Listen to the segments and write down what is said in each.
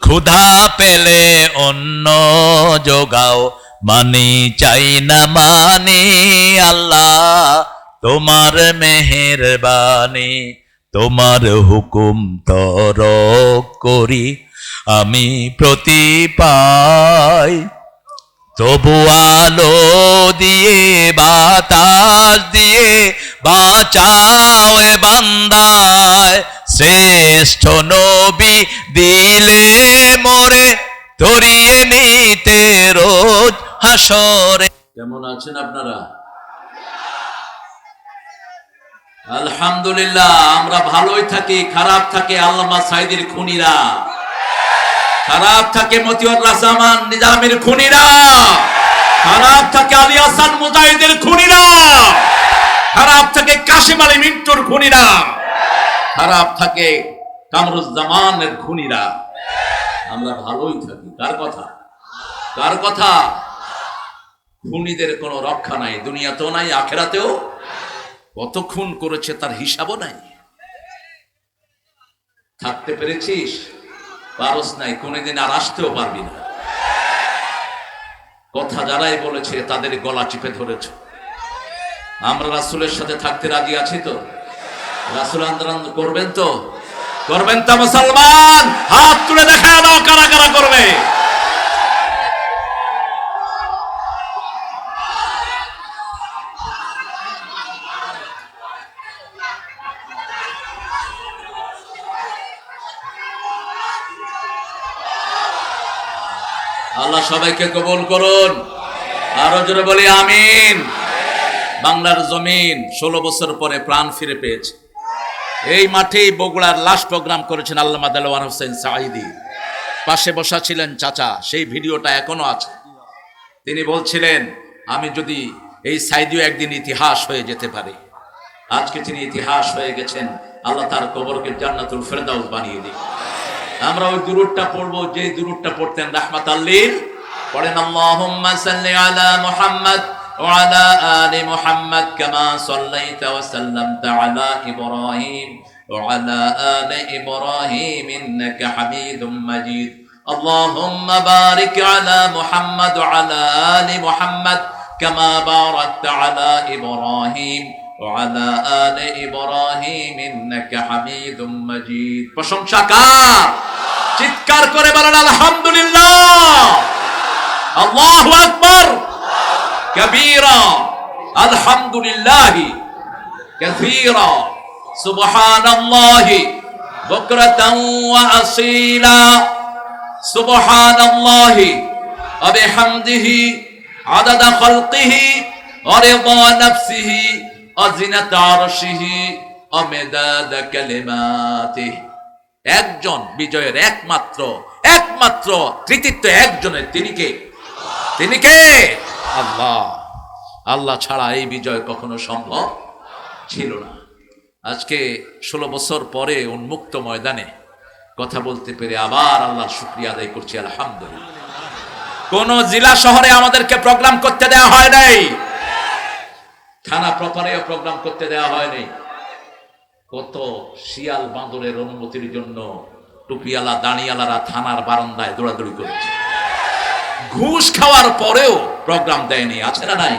ক্ষুধা পেলে অন্ন যোগাও, মানি চাই না মানি আল্লাহ তোমার মেহেরবানি। তোমার হুকুম তরক করি আমি প্রতি পাই, তবু আলো দিয়ে বাতাস দিয়ে বাঁচাও এ বান্দায়। শ্রেষ্ঠ নবী দিলে মোরে ধরিয়ে নিতে রোজ হাসরে। কেমন আছেন আপনারা? আলহামদুলিল্লাহ। আমরা ভালোই থাকি, খারাপ থাকে আল্লামা সাইদির খুনিরা, খারাপ থাকে মতিউর রহমান নিজামের খুনিরা, খারাপ থাকে আলী হাসান মুজাহিদের খুনিরা, খারাপ থাকে কাশিম আলী মিন্টুর খুনিরা, খারাপ থাকে কামরুজ্জামানের খুনিরা। আমরা ভালোই থাকি। কার কথা? কার কথা? খুনিদের কোনো রক্ষা নাই, দুনিয়াতেও নাই, আখেরাতেও। কত খুন করেছে তার হিসাবও নাই। থাকতে পেরেছিস? পারস নাই, কোনদিন আর আসতেও পারবি না। কথা যারাই বলেছে তাদের গলা চিপে ধরেছ। আমরা রাসূলের সাথে থাকতে রাজি আছি তো? রাসূল আন্দোলন করবেন তো? করবেন তো মুসলমান? হাত তুলে দেখা দাও কারা কারা করবে। আল্লাহ সবাইকে কবুল করুন। আরো জোরে বলি আমিন। বাংলার জমিন 16 বছর পরে প্রাণ ফিরে পেয়েছে। এই মাঠেই বগুড়ার লাস্ট প্রোগ্রাম করেছেন আল্লামা দেলোয়ার হোসেন সাঈদী। পাশে বসা ছিলেন চাচা, সেই ভিডিওটা এখনো আছে। তিনি বলছিলেন আমি যদি এই সাঈদীও একদিন ইতিহাস হয়ে যেতে পারে। আজকে তিনি ইতিহাস হয়ে গেছেন। আল্লাহ তার কবরকে জান্নাতুল ফেরদাউস বানিয়ে দিন। আমরা ওই দুরূদটা পড়বো যে দুরূদটা পড়তেন রাহমাতাল লিল। পড়েন আল্লাহুম্মা সাল্লি আলা মুহাম্মাদ ওয়া আলা আলি মুহাম্মাদ কামা সাল্লাইতা ওয়া সাল্লামতা আলা ইব্রাহিম ওয়া আলা আলি ইব্রাহিম ইন্নাকা হামিদুম মাজিদ। আল্লাহুম্মা বারিক আলা মুহাম্মাদ ওয়া আলা আলি মুহাম্মাদ কামা বারাকতা আলা ইব্রাহিম وعلى آل إبراهيم إنك حميد مجيد। প্রশংসা কার? চিৎকার করে বলেন আলহামদুলিল্লাহ। আল্লাহু আকবার কবীরা, আলহামদুলিল্লাহি কাসীরা, সুবহানাল্লাহি বুকরাতান ওয়া আসীলা, সুবহানাল্লাহি ওয়া বিহামদিহি আদাদা খালকিহি ওয়া রিদা নাফসিহি একজন বিজয়ের একমাত্র কৃতিত্ব একজনের। তিনি কে? তিনি কে? আল্লাহ। আল্লাহ ছাড়া এই বিজয় কখনো সম্ভব ছিল না। আজকে 16 বছর পরে উন্মুক্ত ময়দানে কথা বলতে পেরে আবার আল্লাহর শুকরিয়া আদায় করছি আলহামদুলিল্লাহ। কোন জেলা শহরে আমাদেরকে প্রোগ্রাম করতে দেওয়া হয় নাই, থানা প্রপারেও প্রোগ্রাম করতে দেওয়া হয়নি। কত শিয়াল বাঁদরের অনুমতির জন্য টুপিওয়ালা দাঁড়িয়ালারা থানার বারান্দায় দৌড়াদৌড়ি করেছে। ঘুষ খাওয়ার পরেও প্রোগ্রাম দেয়নি। আছে না নাই?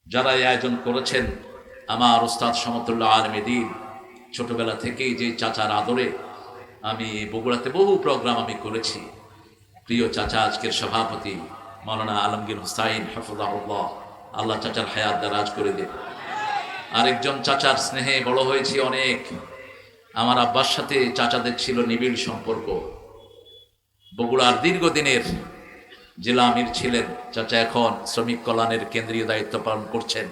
যারা এই আয়োজন করেছেন আমার উস্তাদ সমতুল্লাহ আলমী দ্বীন, ছোটবেলা থেকেই যে চাচার আদরে আমি বগুড়াতে বহু প্রোগ্রাম আমি করেছি। প্রিয় চাচা আজকের সভাপতি মাওলানা আলমগীর হুসাইন হাফিজাহুল্লাহ, আল্লাহ চাচার হায়াত দারাজ করে দিন। আরেকজন চাচার স্নেহে বড় হয়েছি অনেক। আমার আব্বার সাথে চাচাদের ছিল নিবিড় সম্পর্ক। বগুড়ার দীর্ঘদিনের জেলা আমির ছিলেন চাচা, এখন শ্রমিক কল্যাণের কেন্দ্রীয় দায়িত্ব পালন করছেন।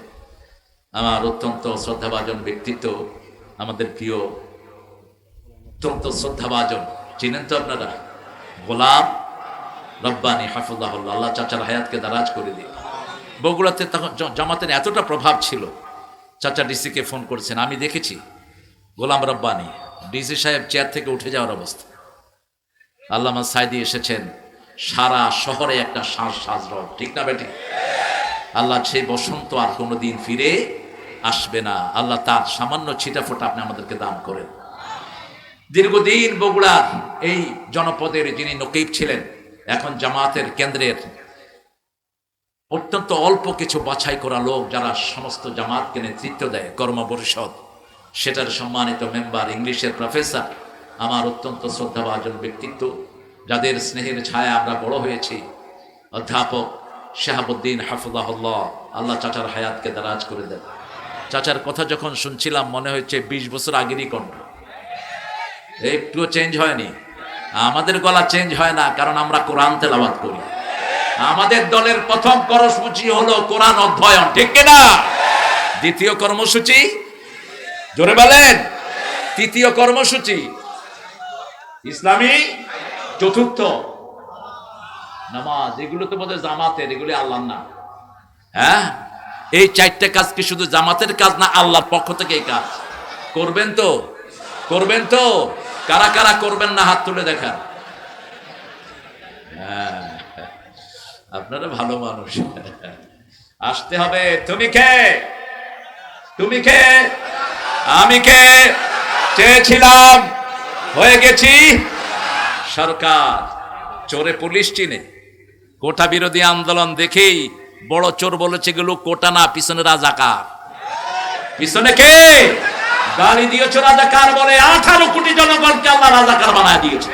আমার অত্যন্ত শ্রদ্ধাভাজন ব্যক্তিত্ব, আমাদের প্রিয় অত্যন্ত শ্রদ্ধাভাজন, চিনেন তো আপনারা, গোলাম রব্বানী হাফিজাহুল্লাহ, আল্লাহ চাচার হায়াতকে দারাজ করে দিন। বগুড়াতে তখন জামাতের এতটা প্রভাব ছিল, চাচা ডিসিকে ফোন করেছেন, আমি দেখেছি গোলাম রব্বানী ডিসি সাহেব চেয়ার থেকে উঠে যাওয়ার অবস্থা। আল্লামা সাইদি এসেছেন, সারা শহরে একটা শ্বাস সাজরব, ঠিক না বেটি? আল্লাহ সেই বসন্ত আর কোনোদিন ফিরে আসবে না। আল্লাহ তার সামান্য ছিটাফোঁটা আপনি আমাদেরকে দান করেন। দীর্ঘদিন বগুড়ার এই জনপদের যিনি নকিব ছিলেন, এখন জামাতের কেন্দ্রের অত্যন্ত অল্প কিছু বাছাই করা লোক যারা সমস্ত জামাতকে নেতৃত্ব দেয়, কর্ম পরিষদ, সেটার সম্মানিত মেম্বার, ইংলিশের প্রফেসর, আমার অত্যন্ত শ্রদ্ধাভাজন ব্যক্তিত্ব, যাদের স্নেহের ছায়া আমরা বড় হয়েছি, অধ্যাপক শাহাবুদ্দিন হাফিজাহুল্লাহ, আল্লাহ চাচার হায়াতকে দারাজ করে দেন। চাচার কথা যখন শুনছিলাম মনে হচ্ছে 20 বছর আগেরই কণ্ঠ, একটুও চেঞ্জ হয়নি। আমাদের গলা চেঞ্জ হয় না, কারণ আমরা কোরআন তেলাওয়াত করি। আমাদের দলের প্রথম কর্মসূচি হলো কোরআন অধ্যয়ন, ঠিক কিনা? দ্বিতীয় কর্মসূচি, জোরে বলেন, তৃতীয় কর্মসূচি ইসলামী, চতুর্থ নামাজ। এগুলো তো বোধহয় জামাতের, এগুলি আল্লাহর না। হ্যাঁ, এই 4টে কাজ কি শুধু জামাতের কাজ না, আল্লাহর পক্ষ থেকে এই কাজ করবেন তো? করবেন তো? কারা কারা করবেন না হাত তুলে দেখান। হ্যাঁ, আপনারা ভালো মানুষ, আসতে হবে। তুমি কে? তুমি কে? আমি কে? চেয়েছিলাম, হয়ে গেছি সরকার। চোরে পুলিশ চিনে, কোটা বিরোধী আন্দোলন দেখেই বড় চোর বলেছে গেল কোটা না, পিছনে রাজাকার। পিছনে কে? গালি দিয়েছ রাজাকার বলে। 18 কোটি জনগণকে আল্লাহ রাজাকার বানায় দিয়েছে।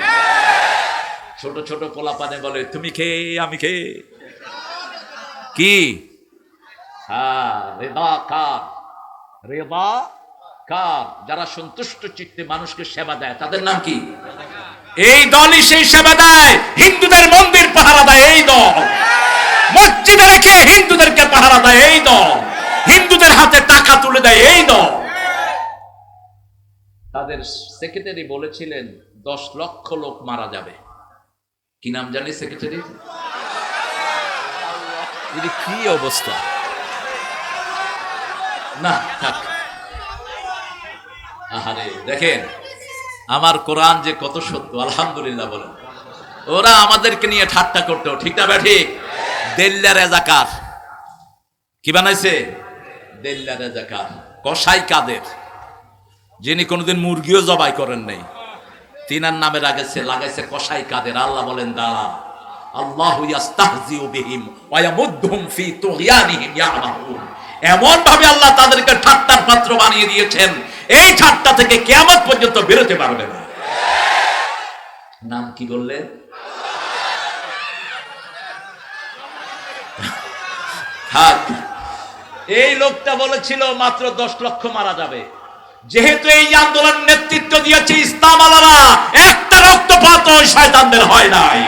ছোট ছোট পোলাপানে বলে তুমি কে, আমি কে। কি? হ্যাঁ, রেবা কার, রেবা কার, যারা সন্তুষ্ট চিত্তে মানুষকে সেবা দেয় তাদের নাম কি? এই দলই সেই সেবা দেয়। হিন্দুদের মন্দির পাহারা দেয় এই দল, মসজিদে রেখে হিন্দুদেরকে পাহারা দেয় এই দল, হিন্দুদের হাতে টাকা তুলে দেয় এই দল। তাদের সেক্রেটারি বলেছিলেন 10 লক্ষ লোক মারা যাবে। কি নাম জানি সেক্রেটারি? কি অবস্থা না থাক। আহারে, দেখেন আমার কোরআন যে কত সত্য, আলহামদুলিল্লাহ বলেন। ওরা আমাদেরকে নিয়ে ঠাট্টা করতো, ঠিক না ঠিক? দেল্লা রাজাকার কি বানাইছে? দেল্লা রাজাকার। কসাই কাদের, যিনি কোনোদিন মুরগিও জবাই করেন নাই, তিনার নামে লাগাইছে কসাই কাদের। আল্লাহ বলেন দাঁড়া, আল্লাহু ইস্তাহজিউ বিহিম ওয়া ইয়ামুদ্দুহুম ফি তুগয়ানিহিম ইয়ামাহুন। এমন ভাবে আল্লাহ তাদেরকে ঠাট্টার পাত্র বানিয়ে দিয়েছেন, এই ঠাট্টা থেকে কিয়ামত পর্যন্ত বেরোতে পারবে না। নাম কি বললেন? থাক। এই লোকটা বলেছিল মাত্র 10 লক্ষ মারা যাবে। যেহেতু এই আন্দোলন নেতৃত্ব দিয়েছে ইসলাম আলারা, একটা রক্তপাত ওই শয়তানদের হয় নাই।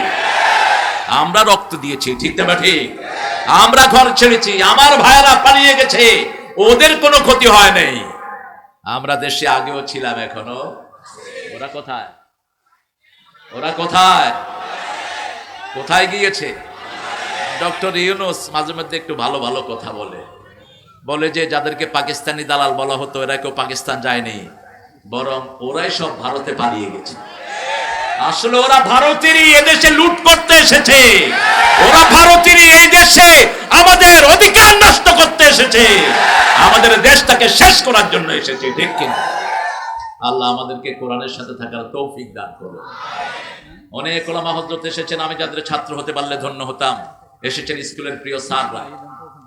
আমরা রক্ত দিয়েছি, ঠিক না ঠিক? আমরা ঘর ছেড়েছি, আমার ভাইয়েরা পালিয়ে গেছে, ওদের কোনো ক্ষতি হয় নাই। আমরা দেশে আগেও ছিলাম, এখনো। ওরা কোথায়? ওরা কোথায়? কোথায় গিয়েছে? ডক্টর ইউনূস মাঝে মধ্যে একটু ভালো ভালো কথা বলে যে যাদেরকে পাকিস্তানি দালাল বলা হতো, এরা কেউ পাকিস্তান যায়নি, বরং ওরাই সব ভারতে পালিয়ে গেছে। আসলে ওরা ভারতেরই এদেশে লুট করতে এসেছে, ওরা ভারতেরই এই দেশে আমাদের অধিকার নষ্ট করতে এসেছে, আমাদের দেশটাকে শেষ করার জন্য এসেছে, ঠিক কিনা? আল্লাহ আমাদেরকে কোরআনের সাথে থাকার তৌফিক দান করুন। অনেক ওলামা হযরত এসেছেন, আমি যাদের ছাত্র হতে পারলে ধন্য হতাম। এসেছেন স্কুলের প্রিয় স্যাররা,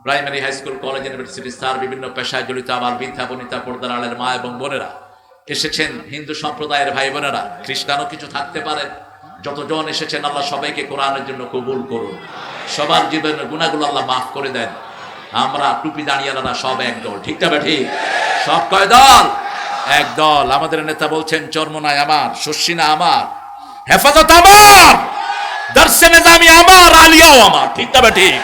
primary, high school, college, university sir, বিভিন্ন পেশায় জড়িত আবার বৃদ্ধা বনিতা, পর্দার আড়ালের মা এবং বোনেরা এসেছেন, হিন্দু সম্প্রদায়ের ভাই বোনেরা, খ্রিস্টানও কিছু থাকতে পারেন। যতজন এসেছেন আল্লাহ সবাইকে কোরআনের জন্য কবুল করুন, সবার জীবনের গুনাহগুলো আল্লাহ মাফ করে দেন। আমরা টুপি দাঁড়িয়ালারা সব এক দল, ঠিক না ঠিক? সব কয় দল? এক দল। আমাদের নেতা বলছেন চরমনাই আমার, শস্যিনা আমার, হেফাজত আমার, দর্শে নিজামি আমার, আলিয়াও আমার, ঠিক না ঠিক?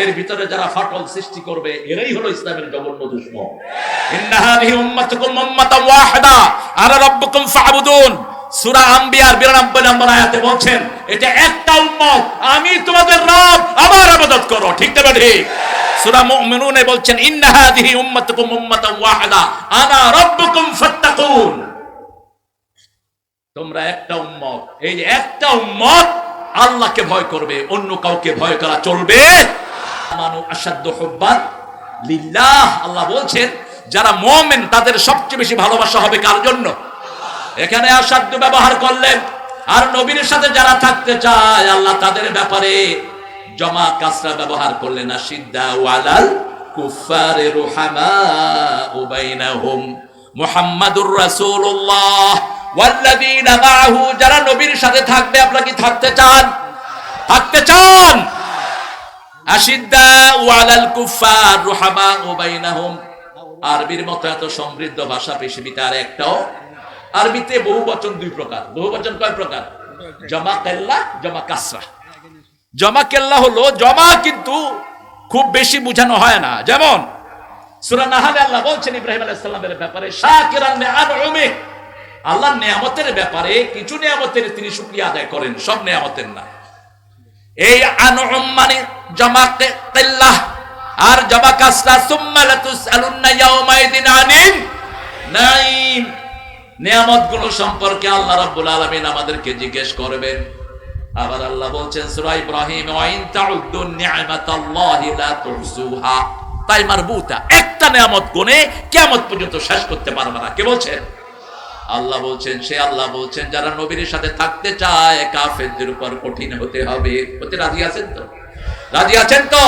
এর ভিতরে যারা ফাটল সৃষ্টি করবে এরাই হলো ইসলামের জঘন্য দুশমন। ইন্না হাযিহি উম্মাতুকুম উম্মাতান ওয়াহিদা আনা রাব্বুকুম ফা'বুদুন। সূরা আম্বিয়ার 92 নম্বর আয়াতে বলছেন এটা একটা উম্মত, আমি তোমাদের রব, আমার ইবাদত করো, ঠিক না ঠিক? সূরা মুমিনুনে বলছেন ইন্না হাযিহি উম্মাতুকুম উম্মাতান ওয়াহিদা আনা রাব্বুকুম ফাত্তাকুন। তোমরা একটা উম্মত, এই যে একটা উম্মত আল্লাহকে ভয় করবে, অন্য কাউকে ভয় করা চলবে। আমানু আশাদ্দু হুব্বান লিল্লাহ। আল্লাহ বলছেন যারা মুমিন তাদের সবচেয়ে বেশি ভালোবাসা হবে কার জন্য? এখানে অসাধ্য ব্যবহার করলেন। আর নবীর সাথে যারা থাকতে চায় আল্লাহ তাদের ব্যাপারে জমা কাসরা ব্যবহার করলেন। আশিদ্দা ওয়ালাল কুফারে রুহামাউ বাইনাহুম মুহাম্মাদুর রাসূলুল্লাহ ওয়াল্লাযীনা মাআহু, যারা নবীর সাথে থাকবে। আপনারা কি থাকতে চান? থাকতে চান? আশিদ্দা ওয়ালাল কুফার রুহামাউ বাইনাহুম। আরবির মতো এত সমৃদ্ধ ভাষা পৃথিবীতে আর একটাও। আরবিতে বহুবচন দুই প্রকার। বহুবচন কয় প্রকার? জমা কেল্লা, জমা কাসরা। জমা কেল্লা হলো জমা, কিন্তু খুব বেশি বোঝানো হয় না। যেমন সূরা নাহলে আল্লাহ বলছেন ইব্রাহিম আলাইহিস সালামের ব্যাপারে, শাকিরান লিআনউমি, আল্লাহর নিয়ামতের ব্যাপারে কিছু নিয়ামতের তিনি শুকরিয়া আদায় করেন, সব নিয়ামতের না। এই আনউম মানে জমা কেল্লা আর জমা কাসরা। সুম্মা লাতুসআলুন্না ইয়াওমাইদিন আনিন নাঈম, নিয়ামতগুলো সম্পর্কে আল্লাহ রাব্বুল আলামিন আমাদেরকে জিজ্ঞেস করবেন। আবার আল্লাহ বলছেন সূরা ইব্রাহিম, ওয়া ইন তাউদ্দু নি'মাতাল্লাহি লা তুহসুহা, তাই মারবুতা, একটা নিয়ামত গুণে কিয়ামত পর্যন্ত শেষ করতে পারবে না। কে বলছেন? আল্লাহ বলছেন। সে আল্লাহ বলছেন যারা নবীর সাথে থাকতে চায় কাফেরদের উপর কঠিন হতে হবে। হতে রাজি আছেন তো? রাজি আছেন তো?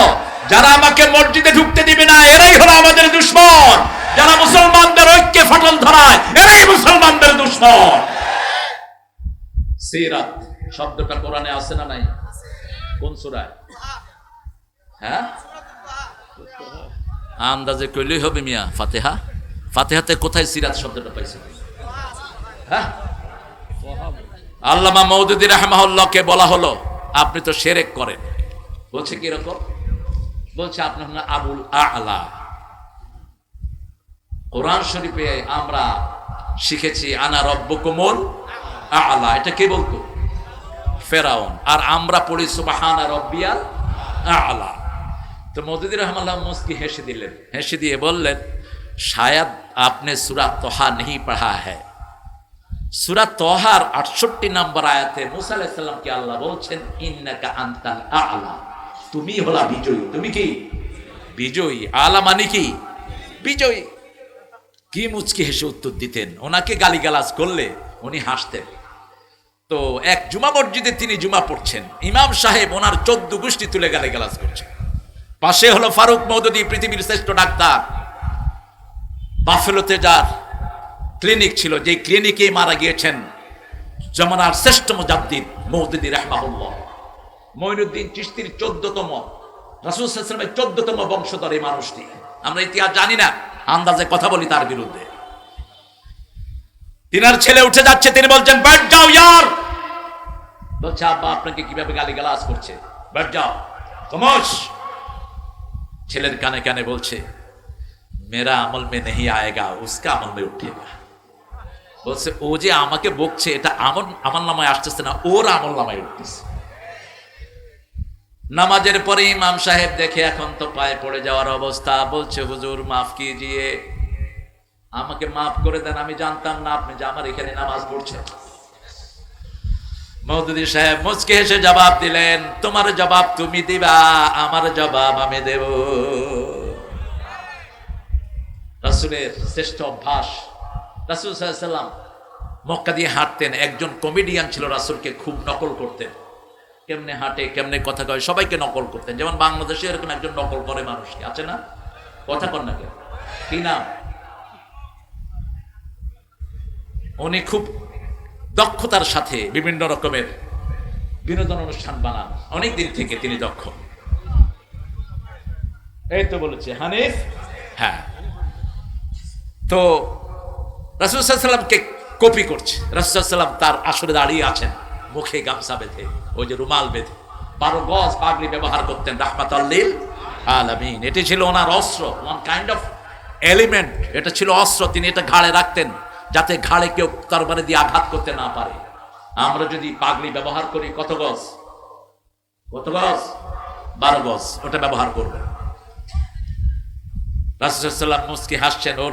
যারা আমাকে মসজিদে ঢুকতে দিবে না এরাই হলো আমাদের দুশমন। যারা মুসলমানদের ঐক্যে ফাটল ধরায় এরাই মুসলমানদের দুশমন। সিরাত শব্দটা কোরআনে আছে না নাই? কোন সূরায়? হ্যাঁ, আন্দাজে কইলেই হবে মিয়া। ফাতিহা, ফাতিহাতে কোথায় সিরাত শব্দটা পাইছে? হ্যাঁ, আল্লামা মওদুদী রাহমাহুল্লাহকে বলা হলো আপনি তো শিরক করেন। বলছে কি রকম? বলছে আপনি হলেন আবুল আ'লা। কোরআন শরীফে আমরা শিখেছি আনা রব্বুকুমুল আ'লা, এটা কে বলতো? ফেরাউন। আর আমরা পড়ি সুবহানা রব্বিয়াল আ'লা। তো মওদুদী রাহমাহুল্লাহ মুস্কি হেসে দিলেন। হেসে দিয়ে বললেন, শায়দ আপনি সূরা তোহা नहीं पढ़ा है। সূরা তোহার 68 নম্বর আয়াতে মুসা আলাইহিস সালামকে আল্লাহ বলছেন ইন্নাকা আনতাল আ'লা, তুমি হলা বিজয়ী। তুমি কি বিজয়ী? আলা মানে কি? বিজয়ী। কি মুচকি হেসে উত্তর দিতেন। ওনাকে গালিগালাজ করলে উনি হাসতেন। তো এক জুমা মসজিদে তিনি জুমা পড়ছেন, ইমাম সাহেব ওনার 14 গোষ্ঠী তুলে গালিগালাজ করছেন। পাশে হলো ফারুক মওদুদী, পৃথিবীর শ্রেষ্ঠ ডাক্তার। বাফেলোতে যার ক্লিনিক ছিল, যে ক্লিনিকে মারা গিয়েছেন জামানার শ্রেষ্ঠ মুজাদ্দিদ মওদুদী রাহমাহুল্লাহ। মঈনুদ্দিন চিশতির 14তম, রাসূল সাল্লাল্লাহু আলাইহি ওয়াসাল্লামের 14তম বংশধর এই মানুষটি। আমরা ইতিহাস জানি না, আন্দাজে কথা বলি তার বিরুদ্ধে। তিনার ছেলে উঠে যাচ্ছে, তিনি বলছেন बैठ जाओ यार। বলছে আব্বা আপনাকে কিভাবে গালিগালাজ করছে, बैठ जाओ খামোশ। ছেলের কানে কানে বলছে मेरा अमल में नहीं आएगा, उसका अमल में उठेगा। বলছে ও যে আমাকে বকছে এটা আমার নামায় আসতেছে না, ওর আমল নামায় উঠতেছে। নামাজের পরে ইমাম সাহেব দেখে এখন তো পায়ে পড়ে যাওয়ার অবস্থা। বলছে হুজুর মাফ কিজিয়ে, আমাকে মাফ করে দেন, আমি জানতাম না আপনি যে আমার এখানে নামাজ পড়ছেন। মওদুদী সাহেব মুচকি হেসে জবাব দিলেন, তোমার জবাব তুমি দিবা, আমার জবাব আমি দেব। রাসূলের শ্রেষ্ঠ অভ্যাস। রাসূল সাল্লাল্লাহু আলাইহি ওয়াসাল্লাম মক্কা দিয়ে হাঁটতেন। একজন কমেডিয়ান ছিল, রাসূলকে খুব নকল করতেন। কেমনে হাঁটে, কেমনে কথা কয়, সবাইকে নকল করতেন। যেমন বাংলাদেশে এরকম একজন নকল করে মানুষকে আছে না? কথা কন না কেন? কি নাম? উনি খুব দক্ষতার সাথে বিভিন্ন রকমের বিনোদন অনুষ্ঠান বানান। অনেক দিন থেকে তিনি দক্ষ। এই তো বলেছে হানিফ। হ্যাঁ, তো রাসূল সাল্লাল্লাহু আলাইহি ওয়াসাল্লামকে কপি করছে। রাসূল সাল্লাল্লাহু আলাইহি ওয়াসাল্লাম তার আসরে দাঁড়িয়ে আছেন, মুখে গামছা বেঁধে, ওই যে রুমাল বেঁধে 12 গজ পাগড়ি ব্যবহার করতেন রাহমাতাল লিল আলামিন। এটি ছিল ওনার অস্ত্র, ওয়ান কাইন্ড অফ এলিমেন্ট। এটা ছিল অস্ত্র, তিনি এটা ঘাড়ে রাখতেন যাতে ঘাড়ে কেউ তরবারি দিয়ে আঘাত করতে না পারে। আমরা যদি পাগড়ি ব্যবহার করি কত গজ? কত গজ? 12 গজ। ওটা ব্যবহার করব। রাসূল সাল্লাল্লাহু আলাইহি ওয়াসাল্লাম মুস্কি হাসছেন, ও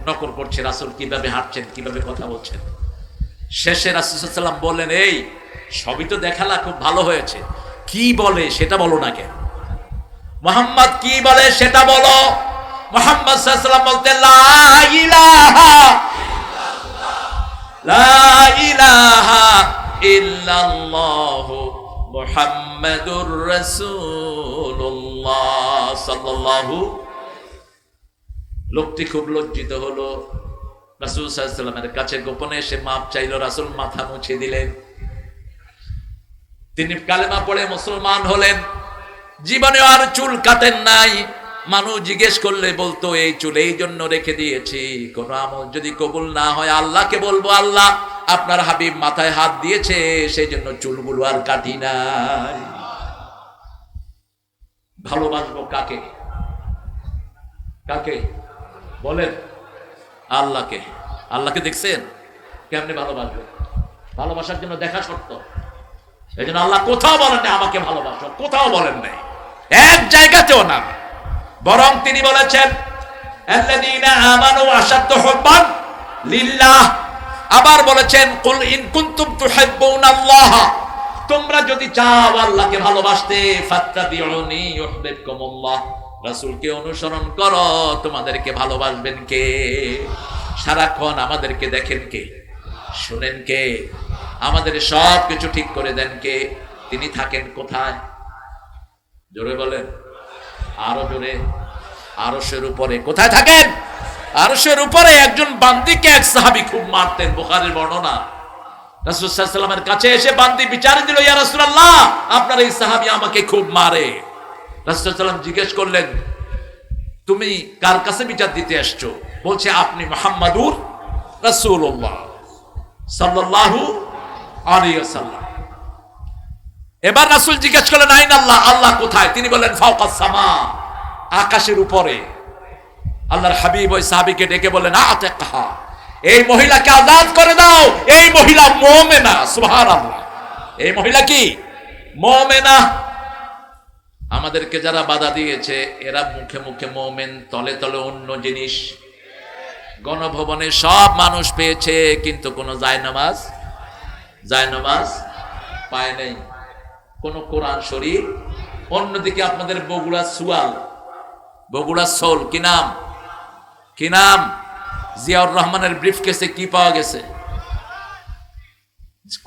নকল করছে রাসূল কিভাবে হাঁটছেন, কিভাবে কথা বলছেন। শেষে রাসূল সাল্লাল্লাহু আলাইহি ওয়াসাল্লাম বললেন, এই সবই তো দেখালা, খুব ভালো হয়েছে, কি বলে সেটা বলো না কেন? মুহাম্মদ কি বলে সেটা বলো। মুহাম্মদ সাল্লাল্লাহু আলাইহি ওয়াসাল্লাম বলতেন লা ইলাহা লা ইলাহা ইল্লাল্লাহু মুহাম্মাদুর রাসূলুল্লাহ সাল্লাল্লাহু। লোকটি খুব লজ্জিত হলো, রাসূল সাল্লাল্লাহু আলাইহি ওয়াসাল্লামের কাছে গোপনে এসে মাপ চাইল। রাসূল মাথা মুছে দিলেন। তিনি কালেমা পড়ে মুসলমান হলেন। জীবনে আর চুল কাটেন নাই। মানুষ জিজ্ঞেস করলে বলতো এই চুল এই জন্য রেখে দিয়েছি, কোন আমল যদি কবুল না হয় আল্লাহকে বলবো আল্লাহ আপনার হাবিব মাথায় হাত দিয়েছে সেই জন্য চুলগুলো আর কাটি নাই। ভালোবাসবো কাকে? কাকে বলেন? আল্লাহকে। আল্লাহকে দেখছেন কেমনে ভালোবাসবে? ভালোবাসার জন্য দেখা শর্ত। এই জন্য আল্লাহ কোথাও বলেন না আমাকে ভালোবাসো, কোথাও বলেন নাই, এক জায়গাতেও না। বরং তিনি বলেছেন আল্লাযীনা আমানু আশাদ্দু হুব্বান লিল্লাহ। আবার বলেছেন কুল ইন কুনতুম তুহিব্বুনাল্লাহ, তোমরা যদি চাও আল্লাহকে ভালোবাসতে ফাত্তাবিউনি ইউহিব্বুকুমুল্লাহ, রাসূলকে অনুসরণ করো তোমাদেরকে ভালোবাসবেন কে? সারাক্ষণ আমাদেরকে দেখেন কে? শুনেন কে? আমাদের সব কিছু ঠিক করে দেন কে? তিনি থাকেন কোথায়? জোরে বলেন, আরো জোরে। আরশের উপরে। কোথায় থাকেন? আরশের উপরে। একজন বান্দীকে এক সাহাবী খুব মারতেন, বুখারীর বর্ণনা। রাসূল সাল্লাল্লাহু আলাইহি ওয়াসাল্লামের কাছে এসে বান্দী বিচার দিল, ইয়া রাসূলুল্লাহ আপনার এই সাহাবী আমাকে খুব মারে। রাসূল সাল্লাল্লাহু আলাইহি ওয়াসাল্লাম জিজ্ঞেস করলেন তুমি কার কাছে বিচার দিতে আসছো? বলছে আপনি মুহাম্মাদুর রাসূলুল্লাহ সাল্লাল্লাহু আলাইহি ওয়াসাল্লাম। এবার রাসূল জিজ্ঞেস করলেন আইন আল্লাহ, আল্লাহ কোথায়? তিনি বললেন ফাওকাস সামা, আকাশের উপরে। আল্লাহর হাবিব ওই সাহাবীকে ডেকে বললেন আতিকহা, এই মহিলাকে আযাদ করে দাও, এই মহিলা মুমিনা। সুবহানাল্লাহ। এই মহিলা কি? মুমিনা। আমাদেরকে যারা বাধা দিয়েছে এরা মুখে মুখে মুমিন, তলে তলে অন্য জিনিস। গণভবনে সব মানুষ পেয়েছে কিন্তু কোনো জায়নামাজ পায় নাই, কোন কোরআন শরীফ। অন্যদিকে আপনাদের বগুড়া সুয়াল, বগুড়া সোল, কি নাম? জিয়াউর রহমানের ব্রিফকেসে কি পাওয়া গেছে?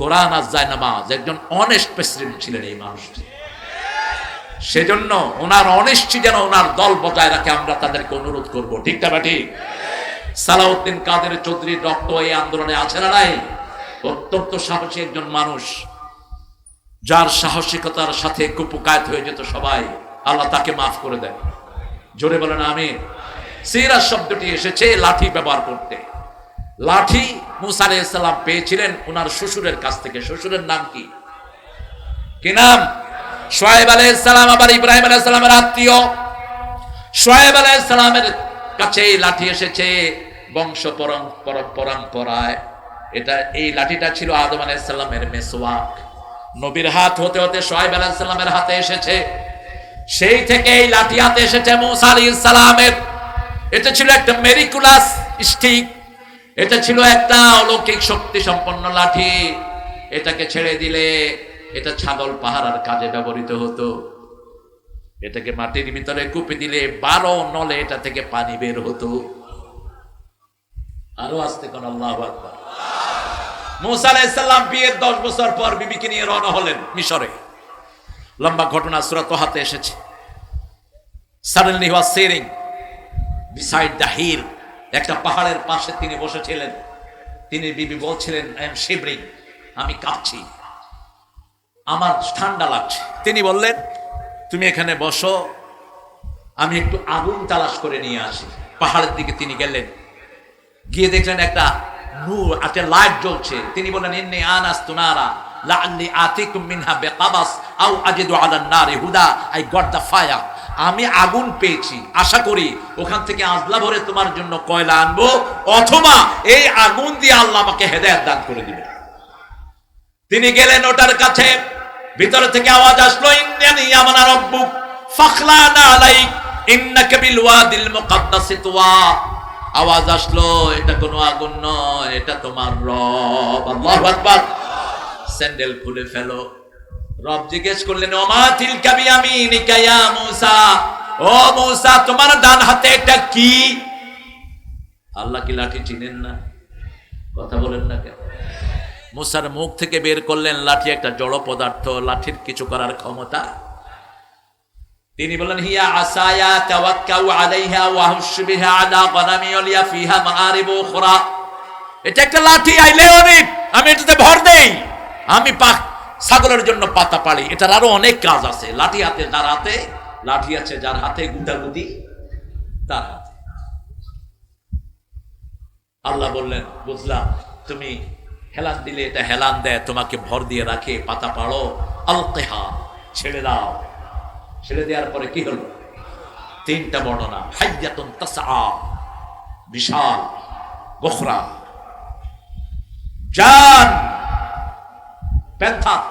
কোরআন আর জায়নামাজ। একজন অনেস্ট প্রেসিডেন্ট ছিলেন এই মানুষটি, সেজন্য ওনার অনেস্টি যেন ওনার দল বজায় রাখে আমরা তাদেরকে অনুরোধ করব। ঠিক না ঠিক? সালাউদ্দিন কাদের চৌধুরীর রক্ত এই আন্দোলনে আছে না নাই? অত্যন্ত সাহসী একজন মানুষ, যার সাহসিকতার সাথে কুপকায়েত হয়ে যেত সবাই, আল্লাহ তাকে মাফ করে দেন। জোরে বলেন আমিন। সিরাজ শব্দটি এসেছে লাঠি ব্যবহার করতে। লাঠি মুসা আলাইহিস সালাম পেয়েছিলেন ওনার শ্বশুরের কাছ থেকে। শ্বশুরের নাম কি? কি নাম? শুআয়ব আলাইহিস সালাম। আবার ইব্রাহিম আলাইহিস সালামের আত্মীয়। শুআয়ব আলাইহিস সালামের কাছে এই লাঠি এসেছে বংশ পরম্পরায়। এই লাঠিটা ছিল আদম আলাইহিস সালামের মেসওয়াক। নবীর হাত হতে হতে শুআয়ব আলাইহিস সালামের হাতে এসেছে, সেই থেকে এই লাঠি হাতে এসেছে মুসা আলাইহিস সালামের। এটা ছিল একটা মেরিকুলাস স্টিক, এটা ছিল একটা অলৌকিক শক্তি সম্পন্ন লাঠি। এটাকে ছেড়ে দিলে এটা ছাগল পাহারার কাজে ব্যবহৃত হতো। এটাকে মাটির ভিতরে কুপি দিলে 12 নলে এটা থেকে পানি বের হতো। আরো আস্তে কোন আল্লাহু আকবার। মুসা আলাইহিস সালাম বিয়ের 10 বছর পর বিবিকে নিয়ে রওনা হলেন মিশরে। লম্বা ঘটনা সূরা তোহাতে এসেছে। Suddenly he was sitting beside the hill, একটা পাহাড়ের পাশে তিনি বসেছিলেন। তিনি বিবি বলছিলেন I am shivering, আমি কাঁপছি, আমার ঠান্ডা লাগছে। তিনি বললেন তুমি এখানে বসো, আমি একটু আগুন তালাশ করে নিয়ে আসি। পাহাড়ের দিকে তিনি গেলেন, গিয়ে দেখলেন একটা নূর, একটা লাইট জ্বলছে। তিনি বললেন ইন্নী আনাস্তু নারা লাআল্লি আতিকুম মিনহা বিকাবাস আও আজিদু আলান নারি হুদা, আই গট দ্য ফায়ার। আমি আগুন পেয়েছি, আশা করি ওখান থেকে আজলা ভরে তোমার জন্য কয়লা আনবো, অথবা এই আগুন দিয়ে আল্লাহ আমাকে হেদায়েত দান করে দিবেন। তিনি গেলেন ওটার কাছে, ভিতর থেকে আওয়াজ আসলো ইন্নানি আমানা রাব্বুক ফাখলানা আলাইক ইন্নাকা বিল ওয়াদিল মুকাদ্দাসি তুওয়া। আওয়াজ আসলো এটা কোনো আগুন নয়, এটা তোমার রব। আল্লাহু আকবার। স্যান্ডেল খুলে ফেলো। রব জিজ্ঞেস করলেন ওমা তিলকা বিয়ামিনিকা ইয়া মূসা, ও মূসা তোমার ডান হাতে এটা কি? আল্লাহ কি লাঠি চিনেন না? কথা বলেন না কেন? মুসার মুখ থেকে বের করলেন লাঠি, একটা জড় পদার্থ, লাঠির কিছু করার ক্ষমতা। তিনি বললেন হিয়া আসায়া তাওয়াক্কাউ আলাইহা ওয়া হুশু বিহা আলা গনামি ওয়ালিয়া ফিহা মাআরিব উখরা। এটা একটা লাঠি, আইলে অনেক, আমি এটাতে ভর দেই, আমি ছাগলের জন্য পাতা পাড়ি, এটার আরো অনেক কাজ আছে। লাঠি হাতে যার হাতে, লাঠি আছে যার হাতে, গুদাগুদি তার হাতে। আল্লাহ বললেন বুঝলাম, তুমি হেলান দিলে এটা হেলান দেয়, তোমাকে ভর দিয়ে রাখে, পাতা পাড়ো। আলকিহা, ছেড়ে দাও। ছেড়ে দেওয়ার পরে কি হলো? তিনটা বর্ণনা। হাইয়াতুন তাসআ, বিশাল গোখরা, জান প্যান্থার,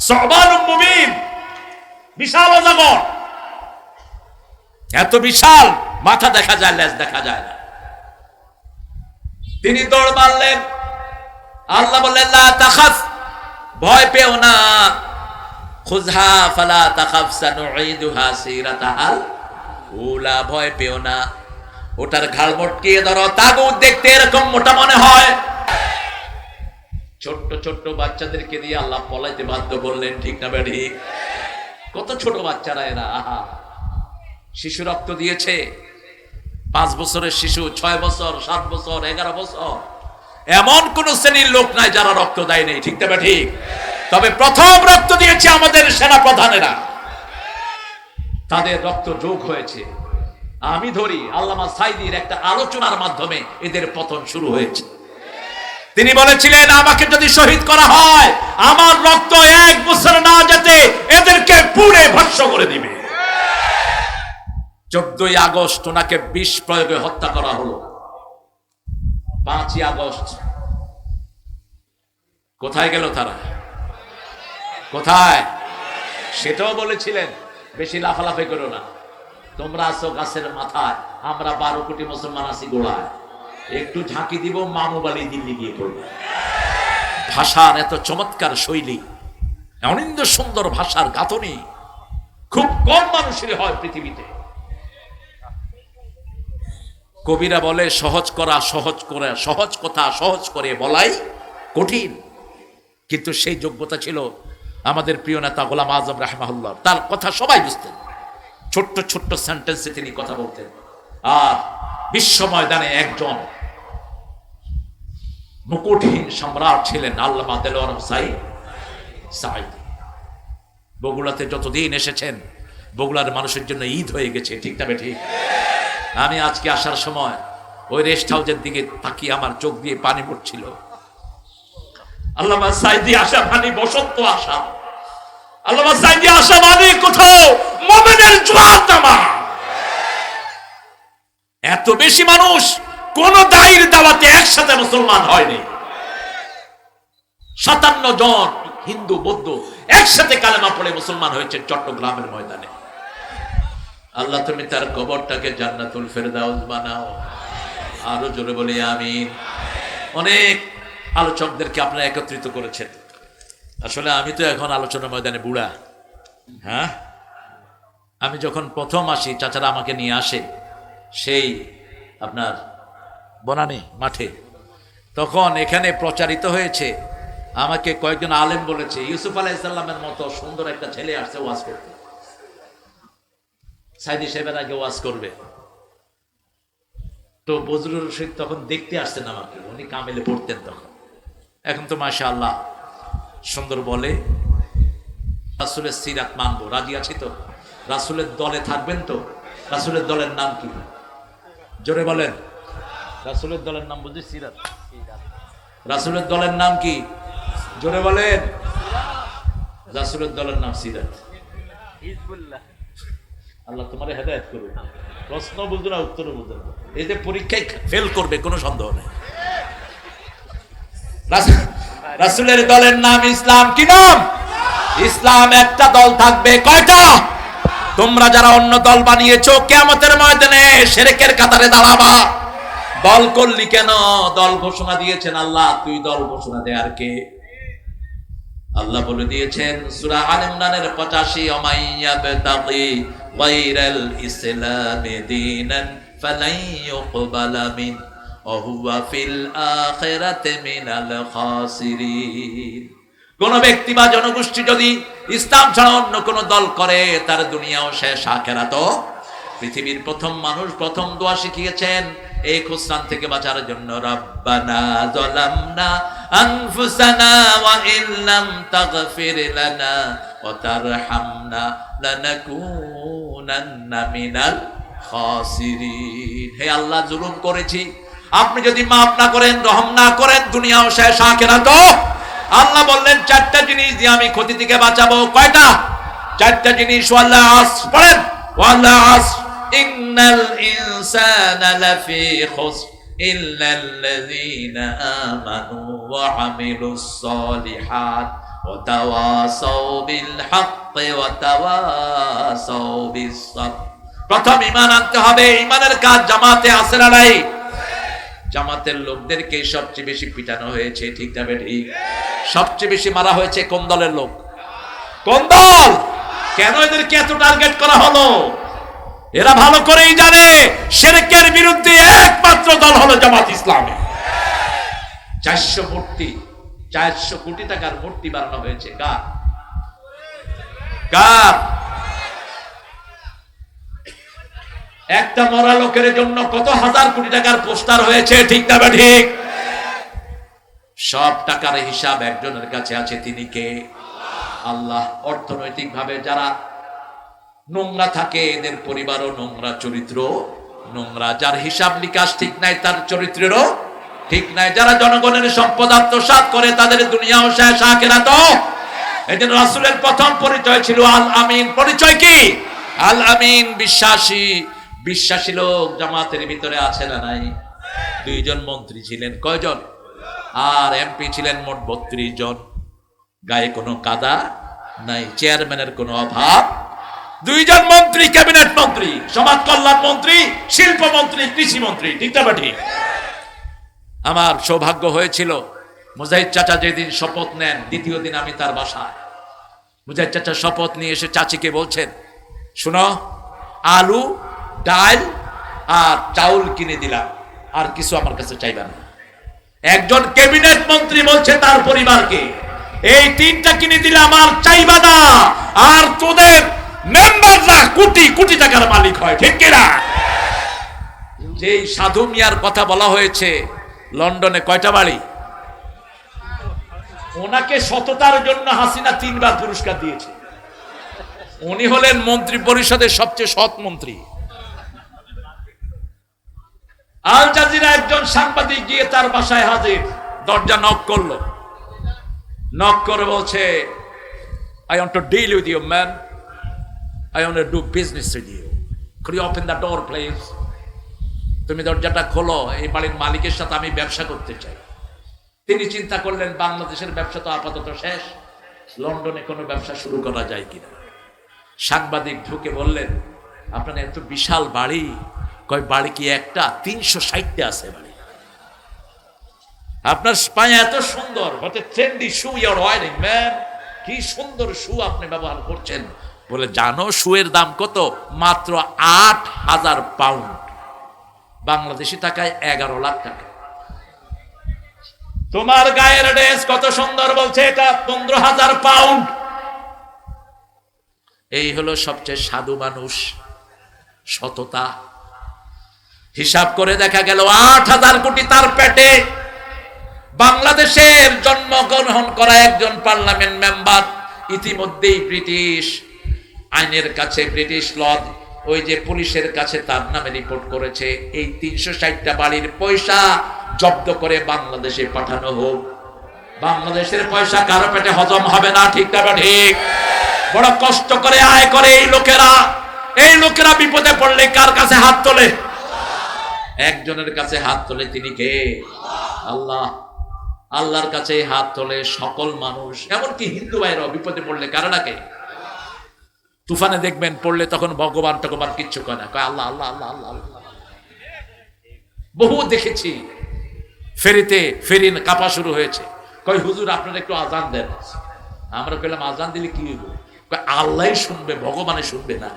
সুবানুম মুবিন, বিশাল অজগর, এত বিশাল, মাথা দেখা যায়, লেজ দেখা যায় না। তিনি দৌড় মারলেন। আল্লাহ বললেন লা তাখাফ, ভয় পেও না। খুযহা ফালা তাখাফ সানুঈদুহা সিরাতাহাল উলা, ভয় পেও না। ওটার ঘাড় মটকিয়ে ধরো। তাগুত দেখতে এরকম মোটা মনে হয়। ছোট্ট ছোট্ট বাচ্চাদেরকে দিয়ে আল্লাহ পলাইতে বাধ্য করলেন, ঠিক না ঠিক? কত ছোট বাচ্চারা এরা, আহা! শিশু রক্ত দিয়েছে, 5 বছরের শিশু, 6 বছর, 7 বছর, 11 বছর, এমন কোন শ্রেণীর লোক নাই যারা রক্ত দেয় নাই, ঠিক না ঠিক? তবে প্রথম রক্ত দিয়েছে আমাদের সেনা প্রধানেরা, তাদের রক্ত যোগ হয়েছে। আমি ধরি আল্লামা সাইদির একটা আলোচনার মাধ্যমে এদের পতন শুরু হয়েছে। তিনি বলেছিলেন আমাকে যদি শহীদ করা হয়, আমার রক্ত 1 বছর না যেতে এদেরকে পুড়ে ভস্ম করে দিবে। 14ই আগস্ট ওনাকে বিষ প্রয়োগে হত্যা করা হলো। 5ই আগস্ট কোথায় গেল তারা? কোথায়? সেটাও বলেছিলেন বেশি লাফালাফি করো না, তোমরা আছো গাছের মাথায়, আমরা 12 কোটি মুসলমান আছি গোড়ায়, একটু ঝাঁকি দিব, মামুবালি দিল্লি গিয়ে করবে। ভাষার এত চমৎকার শৈলী, অনিন্দ সুন্দর ভাষার গাঁথনি খুব কম মানুষের হয় পৃথিবীতে। কবিরা বলে সহজ করা সহজ করে, সহজ কথা সহজ করে বলাই কঠিন, কিন্তু সেই যোগ্যতা ছিল আমাদের প্রিয় নেতা গোলাম আজম রাহিমাহুল্লাহ। তার কথা সবাই বুঝতেন, ছোট্ট ছোট্ট সেন্টেন্সে তিনি কথা বলতেন। আর বিশ্ব ময়দানে একজন মুকুটহীন সম্রাট ছিলেন আল্লামা দেলোয়ার সাঈদ। বগুড়াতে যতদিন এসেছেন, বগুড়ার মানুষের জন্য ঈদ হয়ে গেছে, ঠিক না ঠিক? আমি আজকে আসার সময় ওই রেস্ট হাউসের দিকে তাকিয়ে আমার চোখ দিয়ে পানি পড়ছিল। আল্লামা সাঈদী আসা মানে বসন্ত আসা, আল্লামা সাঈদী আসা মানে কোথাও মুমিনের জোয়ার নামা। এত বেশি মানুষ কোন দায়ীর দাওয়াতে একসাথে মুসলমান হয়নি। 57 জন হিন্দু বৌদ্ধ একসাথে কালেমা পড়ে মুসলমান হয়েছে চট্টগ্রামের ময়দানে। আল্লাহ তুমি তার কবরটাকে জান্নাতুল ফেরদাউস বানাও। আরো জোরে বলি আমিন। অনেক আলোচকদেরকে আপনারা একত্রিত করেছেন। আসলে আমি তো এখন আলোচনা ময়দানে বুড়া। হ্যাঁ, আমি যখন প্রথম আসি, চাচারা আমাকে নিয়ে আসে সেই আপনার বনানী মাঠে, তখন এখানে প্রচারিত হয়েছে, আমাকে কয়েকজন আলেম বলেছে ইউসুফ আলাইহিস সালামের মতো সুন্দর একটা ছেলে আসছে ওয়াজ করতে, সাইদি সাহেবের আগে ওয়াজ করবে। তো বজরুল রশিদ তখন দেখতে আসতেন আমাকে, উনি কামেলে পড়তেন তখন। এখন তো মাশাআল্লাহ সুন্দর বলে। রাসূলের সিরাত মানবো, রাজি আছি তো? রাসূলের দলে থাকবেন তো? রাসূলের দলের নাম কি? জোরে বলেন। রাসূলের দলের নাম বুঝি সিরাত। রাসূলের দলের নাম কি? জোরে বলেন। রাসূলের দলের নাম সিরাত। হিজবুল্লাহ। আল্লাহ তোমার হেদায়েত করুন। প্রশ্ন বুঝো না, উত্তর বুঝো না, এই যে পরীক্ষায় ফেল করবে কোনো সন্দেহ নেই। রাসূলের দলের নাম ইসলাম। কি নাম? ইসলাম। একটা দল থাকবে। কয়টা? তোমরা যারা অন্য দল বানিয়েছো, কিয়ামতের ময়দানে শিরকের কাতারে দাঁড়াবা। দল করলি কেন? দল ঘোষণা দিয়েছেন আল্লাহ, তুই দল ঘোষণা দে আর কে? আল্লাহ বলে দিয়েছেন সূরা আলে ইমরানের 85, ওমাইয়াবতাগি গায়রাল ইসলামি দীনান ফালাই ইউকবালা মিন ওয়া হুয়া ফিল আখিরাতি মিনাল খাসিরিন। কোন ব্যক্তি বা জনগোষ্ঠী যদি ইসলাম ছাড়া অন্য কোন দল করে, তার দুনিয়াও শেষ, আখিরাতও। পৃথিবীর প্রথম মানুষ প্রথম দোয়া শিখিয়েছেন এই খুসরান থেকে বাঁচার জন্য, রব্বানা যালামনা আনফুসানা ওয়া ইল্লাম তাগফির লানা ওয়া তারহামনা লানাকুনান্না মিনাল খাসিরিন। হে আল্লাহ, জুলুম করেছি, আপনি যদি মাফ না করেন, রহম না করেন, দুনিয়াও শেষ, আখিরাতও। আল্লাহ বললেন চারটা জিনিস দিয়ে আমি ক্ষতি থেকে বাঁচাবো। কয়টা? চারটা জিনিস। ওয়াল আসর, পড়েন, ওয়াল আসর ইন্নাল ইনসানা লাফি খুসর ইল্লাল্লাযীনা আমানু ওয়া আমিলুস সালিহাত ওয়া তাওয়াসাউ বিল হাক্কি ওয়া তাওয়াসাউ বিস সাবর। প্রথম ঈমান আনতে হবে। ঈমানের কাজ জামাতে আছে না নাই? জামাতের লোকদেরকে সবচেয়ে বেশি পিটানো হয়েছে, ঠিক না ঠিক? সবচেয়ে বেশি মারা হয়েছে কোন দলের লোক? কোন দল? কেন এদেরকে এত টার্গেট করা হলো? এরা ভালো করেই জানে শিরকের বিরুদ্ধে একমাত্র দল হলো জামাত ইসলামী। 400 কোটি টাকার মূর্তি বানানো হয়েছে। কার? কার? একটা মরা লোকের জন্য কত হাজার কোটি টাকার পোস্টার হয়েছে, ঠিক না ঠিক? সব টাকার হিসাব একজনের কাছে আছে, তিনি কে? আল্লাহ। অর্থনৈতিক ভাবে যারা নোংরা থাকে, এদের পরিবারও নোংরা, চরিত্র নোংরা। যার হিসাব নিকাশ ঠিক নাই, তার চরিত্রেরও ঠিক নাই। যারা জনগণের সম্পদ আত্মসাৎ করে, তাদের দুনিয়াও শেষ, আখিরাতও। এজন্য রাসূলের প্রথম পরিচয় ছিল আল আমিন। পরিচয় কি? আল আমিন, বিশ্বাসী। বিশ্বাসী লোক জামাতের ভিতরে আছে না নাই? 2 জন মন্ত্রী ছিলেন। কয়জন? আর এমপি ছিলেন মোট 32 জন। গায়ে কোনো কাদা নাই, চেয়ারম্যানের কোনো অভাব। 2 জন মন্ত্রী, ক্যাবিনেট মন্ত্রী, সমাজ কল্যাণ মন্ত্রী, শিল্প মন্ত্রী, কৃষি মন্ত্রী, ঠিক না ঠিক? আমার সৌভাগ্য হয়েছিল, মুজাহিদ চাচা যেদিন শপথ নেন, দ্বিতীয় দিন আমি তার বাসায়। মুজাহিদ চাচা শপথ নিয়ে এসে চাচিকে বলছেন, শুনো, আলু, ডাল আর চাউল কিনে দিলাম, আর কিছু আমার কাছে চাইবে না। একজন ক্যাবিনেট মন্ত্রী বলছে তার পরিবারকে, এই 3টা কিনে দিলাম, আর চাইবা না। আর তোদের মেম্বাররা কোটি কোটি টাকার মালিক হয়, ঠিক কিনা? যেই সাধু মিয়ার কথা বলা হয়েছে, লন্ডনে কয়টা বাড়ি? ওনাকে সততার জন্য হাসিনা 3 বার পুরস্কার দিয়েছে। উনি হলেন মন্ত্রী পরিষদের সবচেয়ে সৎ মন্ত্রী। আল জাজিরা একজন সাংবাদিক গিয়ে তার বাসায় হাজির, দরজা নক করলো। নক করে বলছে, I want to deal with you, man. I want to do business with you. Could you open the door, please? তুমি দরজাটা খোলো, এই বাড়ির মালিকের সাথে আমি ব্যবসা করতে চাই। তিনি চিন্তা করলেন, বাংলাদেশের ব্যবসা তো আপাতত শেষ, লন্ডনে কোনো ব্যবসা শুরু করা যায় কিনা। সাংবাদিক ঢুকে বললেন, আপনার এত বিশাল বাড়ি? কয়, বাড়ি কি একটা? 360টা আছে বাড়ি। আপনার পায়ে এত সুন্দর, what a trendy shoe you are wearing, man. কি সুন্দর শু আপনি ব্যবহার করছেন। বলে, জানো শুয়ের দাম কত? মাত্র 8,000 পাউন্ড, বাংলাদেশি টাকায় 11 লাখ টাকা। তোমার গায়ের ড্রেস কত সুন্দর, বলছে এটা 15,000 পাউন্ড। এই হলো সবচেয়ে সাধু মানুষ, সততা। হিসাব করে দেখা গেল 8,000 কোটি তার পেটে। বাংলাদেশের জন্মগ্রহণ করা একজন পার্লামেন্ট মেম্বার ইতিমধ্যেই ব্রিটিশ আইনের কাছে, ব্রিটিশ ল, ওই যে পুলিশের কাছে তার নামে রিপোর্ট করেছে, এই 360টা বাড়ির পয়সা জব্দ করে বাংলাদেশে পাঠানো হোক। বাংলাদেশের পয়সা কারো পেটে হজম হবে না, ঠিক না ঠিক? বড় কষ্ট করে আয় করে এই লোকেরা বিপদে পড়লে কার কাছে হাত তোলে? একজনের কাছে হাত তোলে, তিনি কে? আল্লাহ। আল্লাহর কাছে হাত তোলে সকল মানুষ, এমনকি হিন্দু ভাইরাও বিপদে পড়লে কারা ডাকে? তুফানে দেখবেন পড়লে তখন ভগবান টগবান কিচ্ছু কয় না, কয় আল্লাহ আল্লাহ আল্লাহ আল্লাহ আল্লাহ। বহু দেখেছি, ফেরি কাঁপা শুরু হয়েছে, কয় হুজুর আপনারা একটু আজান দেন। আমরা কইলাম, আজান দিলে কি হইব? কয় আল্লাহ শুনবে, ভগবানে শুনবে না।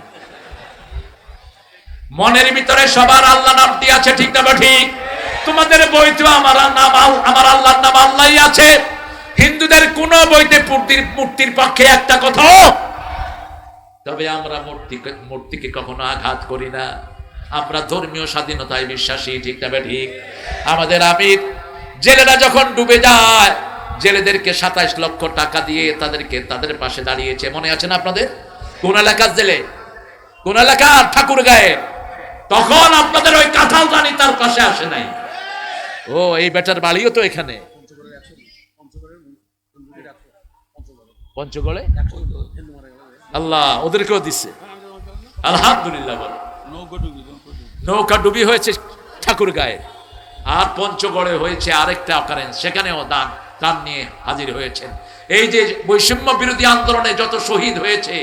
মনের ভিতরে সবার আল্লাহ নামটি আছে, ঠিক না ঠিক? তোমাদের বইতে আমার নাম, আমার আল্লাহর নাম আল্লাহই আছে। হিন্দুদের কোন বইতে মূর্তির পক্ষে একটা কথা। তবে আমরা মূর্তিকে কখনো আঘাত করি না। আমরা ধর্মীয় স্বাধীনতায় বিশ্বাসী, ঠিক না ঠিক? আমাদের আমির জেলেরা যখন ডুবে যায়, জেলেদেরকে 27 লক্ষ টাকা দিয়ে তাদের পাশে দাঁড়িয়েছে, মনে আছে না আপনাদের? কোন এলাকার জেলে, কোন এলাকার? ঠাকুরগাঁয়ে। তখন আপনাদের ওই কাঁঠাল রানী তার পাশে আসে নাই। ও, এই বেটার বাড়িও তো এখানে পঞ্চগড়ে। আল্লাহ ওদেরকেও দিচ্ছে, আলহামদুলিল্লাহ। বল, নৌকা ডুবি হয়েছে ঠাকুরগাঁয়ে, আর পঞ্চগড়ে হয়েছে আরেকটা অকারেন্স, সেখানেও দান নিয়ে হাজির হয়েছেন। এই যে বৈষম্য বিরোধী আন্দোলনে যত শহীদ হয়েছে,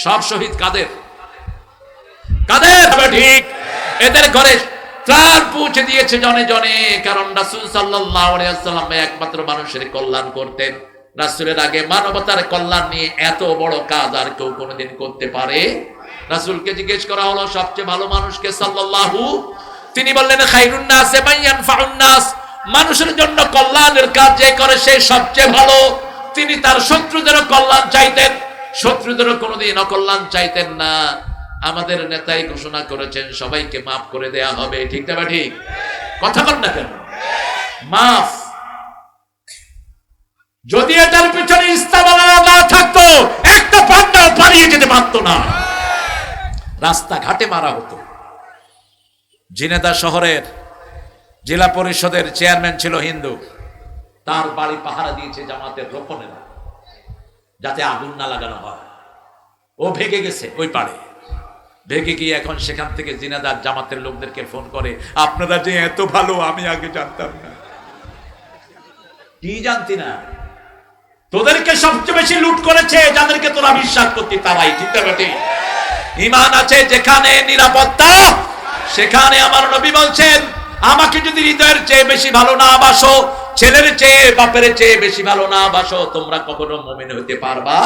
সব শহীদ কাদের? ঠিক এদের ঘরে ত্রাণ পৌঁছে দিয়েছে জনে জনে। কারণ রাসূল সাল্লাল্লাহু আলাইহি ওয়াসাল্লাম একমাত্র মানুষের কল্যাণ করতেন। রাসূলের আগে মানবতার কল্যাণ নিয়ে এত বড় কাজ আর কেউ কোনোদিন করতে পারে? রাসূলকে জিজ্ঞেস করা হলো সবচেয়ে ভালো মানুষকে সাল্লাল্লাহু, তিনি বললেন খায়রুন নাসি মান ইয়ানফাউন নাস, মানুষের জন্য কল্যাণের কাজ যে করে সে সবচেয়ে ভালো। তিনি তার শত্রুদেরও কল্যাণ চাইতেন, শত্রুদেরও কোনোদিন অকল্যাণ চাইতেন না। আমাদের নেতাই ঘোষণা করেছেন সবাইকে মাফ করে দেয়া হবে, ঠিক না ঠিক? কথা বল না কেন? মাফ। যদি এটার পিছনে ইসলাম না থাকতো, একটা পান্ডাও পালিয়ে যেতে পারতো না, রাস্তাঘাটে মারা হতো। ঝিনেদা শহরের জেলা পরিষদের চেয়ারম্যান ছিল হিন্দু, তার বাড়ি পাহারা দিয়েছে জামাতের রোকনেরা, যাতে আগুন না লাগানো হয়। ও ভেগে গেছে ওই পাড়ে, ভেগে গিয়ে এখন সেখান থেকে জিনাদার জামাতের লোকদেরকে ফোন করে, আপনারা যে এত ভালো আমি আগে জানতাম না। কি জানতি না? তোদেরকে সবচেয়ে বেশি লুট করেছে যাদেরকে তোরা বিশ্বাস করতি তারাই, ঠিক না ঠিক? ঈমান আছে যেখানে নিরাপত্তা সেখানে। আমার নবী বলছেন, আমাকে যদি হৃদয়ের চেয়ে বেশি ভালো না বাসো, ছেলের চেয়ে বাপের চেয়ে বেশি ভালো না বাসো, তোমরা কখনো মুমিন হতে পারবা?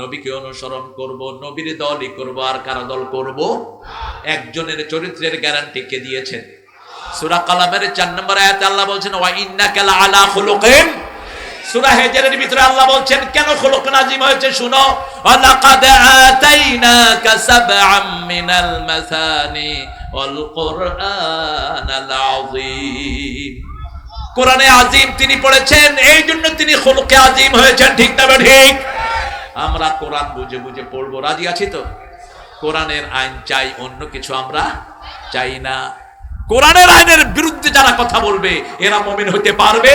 নবীকে অনুসরণ করব, নবীর দলই করব, আর কারা দল করব? একজনের চরিত্রের গ্যারান্টি কে দিয়েছেন? সূরা কালামের 4 নম্বর আয়াতে আল্লাহ বলছেন ওয়া ইন্নাকা লাআলা খুলুকিন। সূরা হিজরের ভিতরে আল্লাহ বলছেন কেন খুলুক নাজিম হয়েছে শুনো, ওয়ালাকাদ আতাইনাকা সাবআম মিনাল মাসানি ওয়াল কুরআনাল আযীম। কোরআনে আযীম তিনি পড়েছেন, এই জন্য তিনি খুলুকে আযীম হয়েছেন, ঠিক না ঠিক? আমরা কোরআন বুঝে বুঝে পড়বো, রাজি আছি তো? কোরআনের আইন চাই, অন্য কিছু আমরা চাই না। কোরআনের আইনের বিরুদ্ধে যারা কথা বলবে এরা মুমিন হতে পারবে?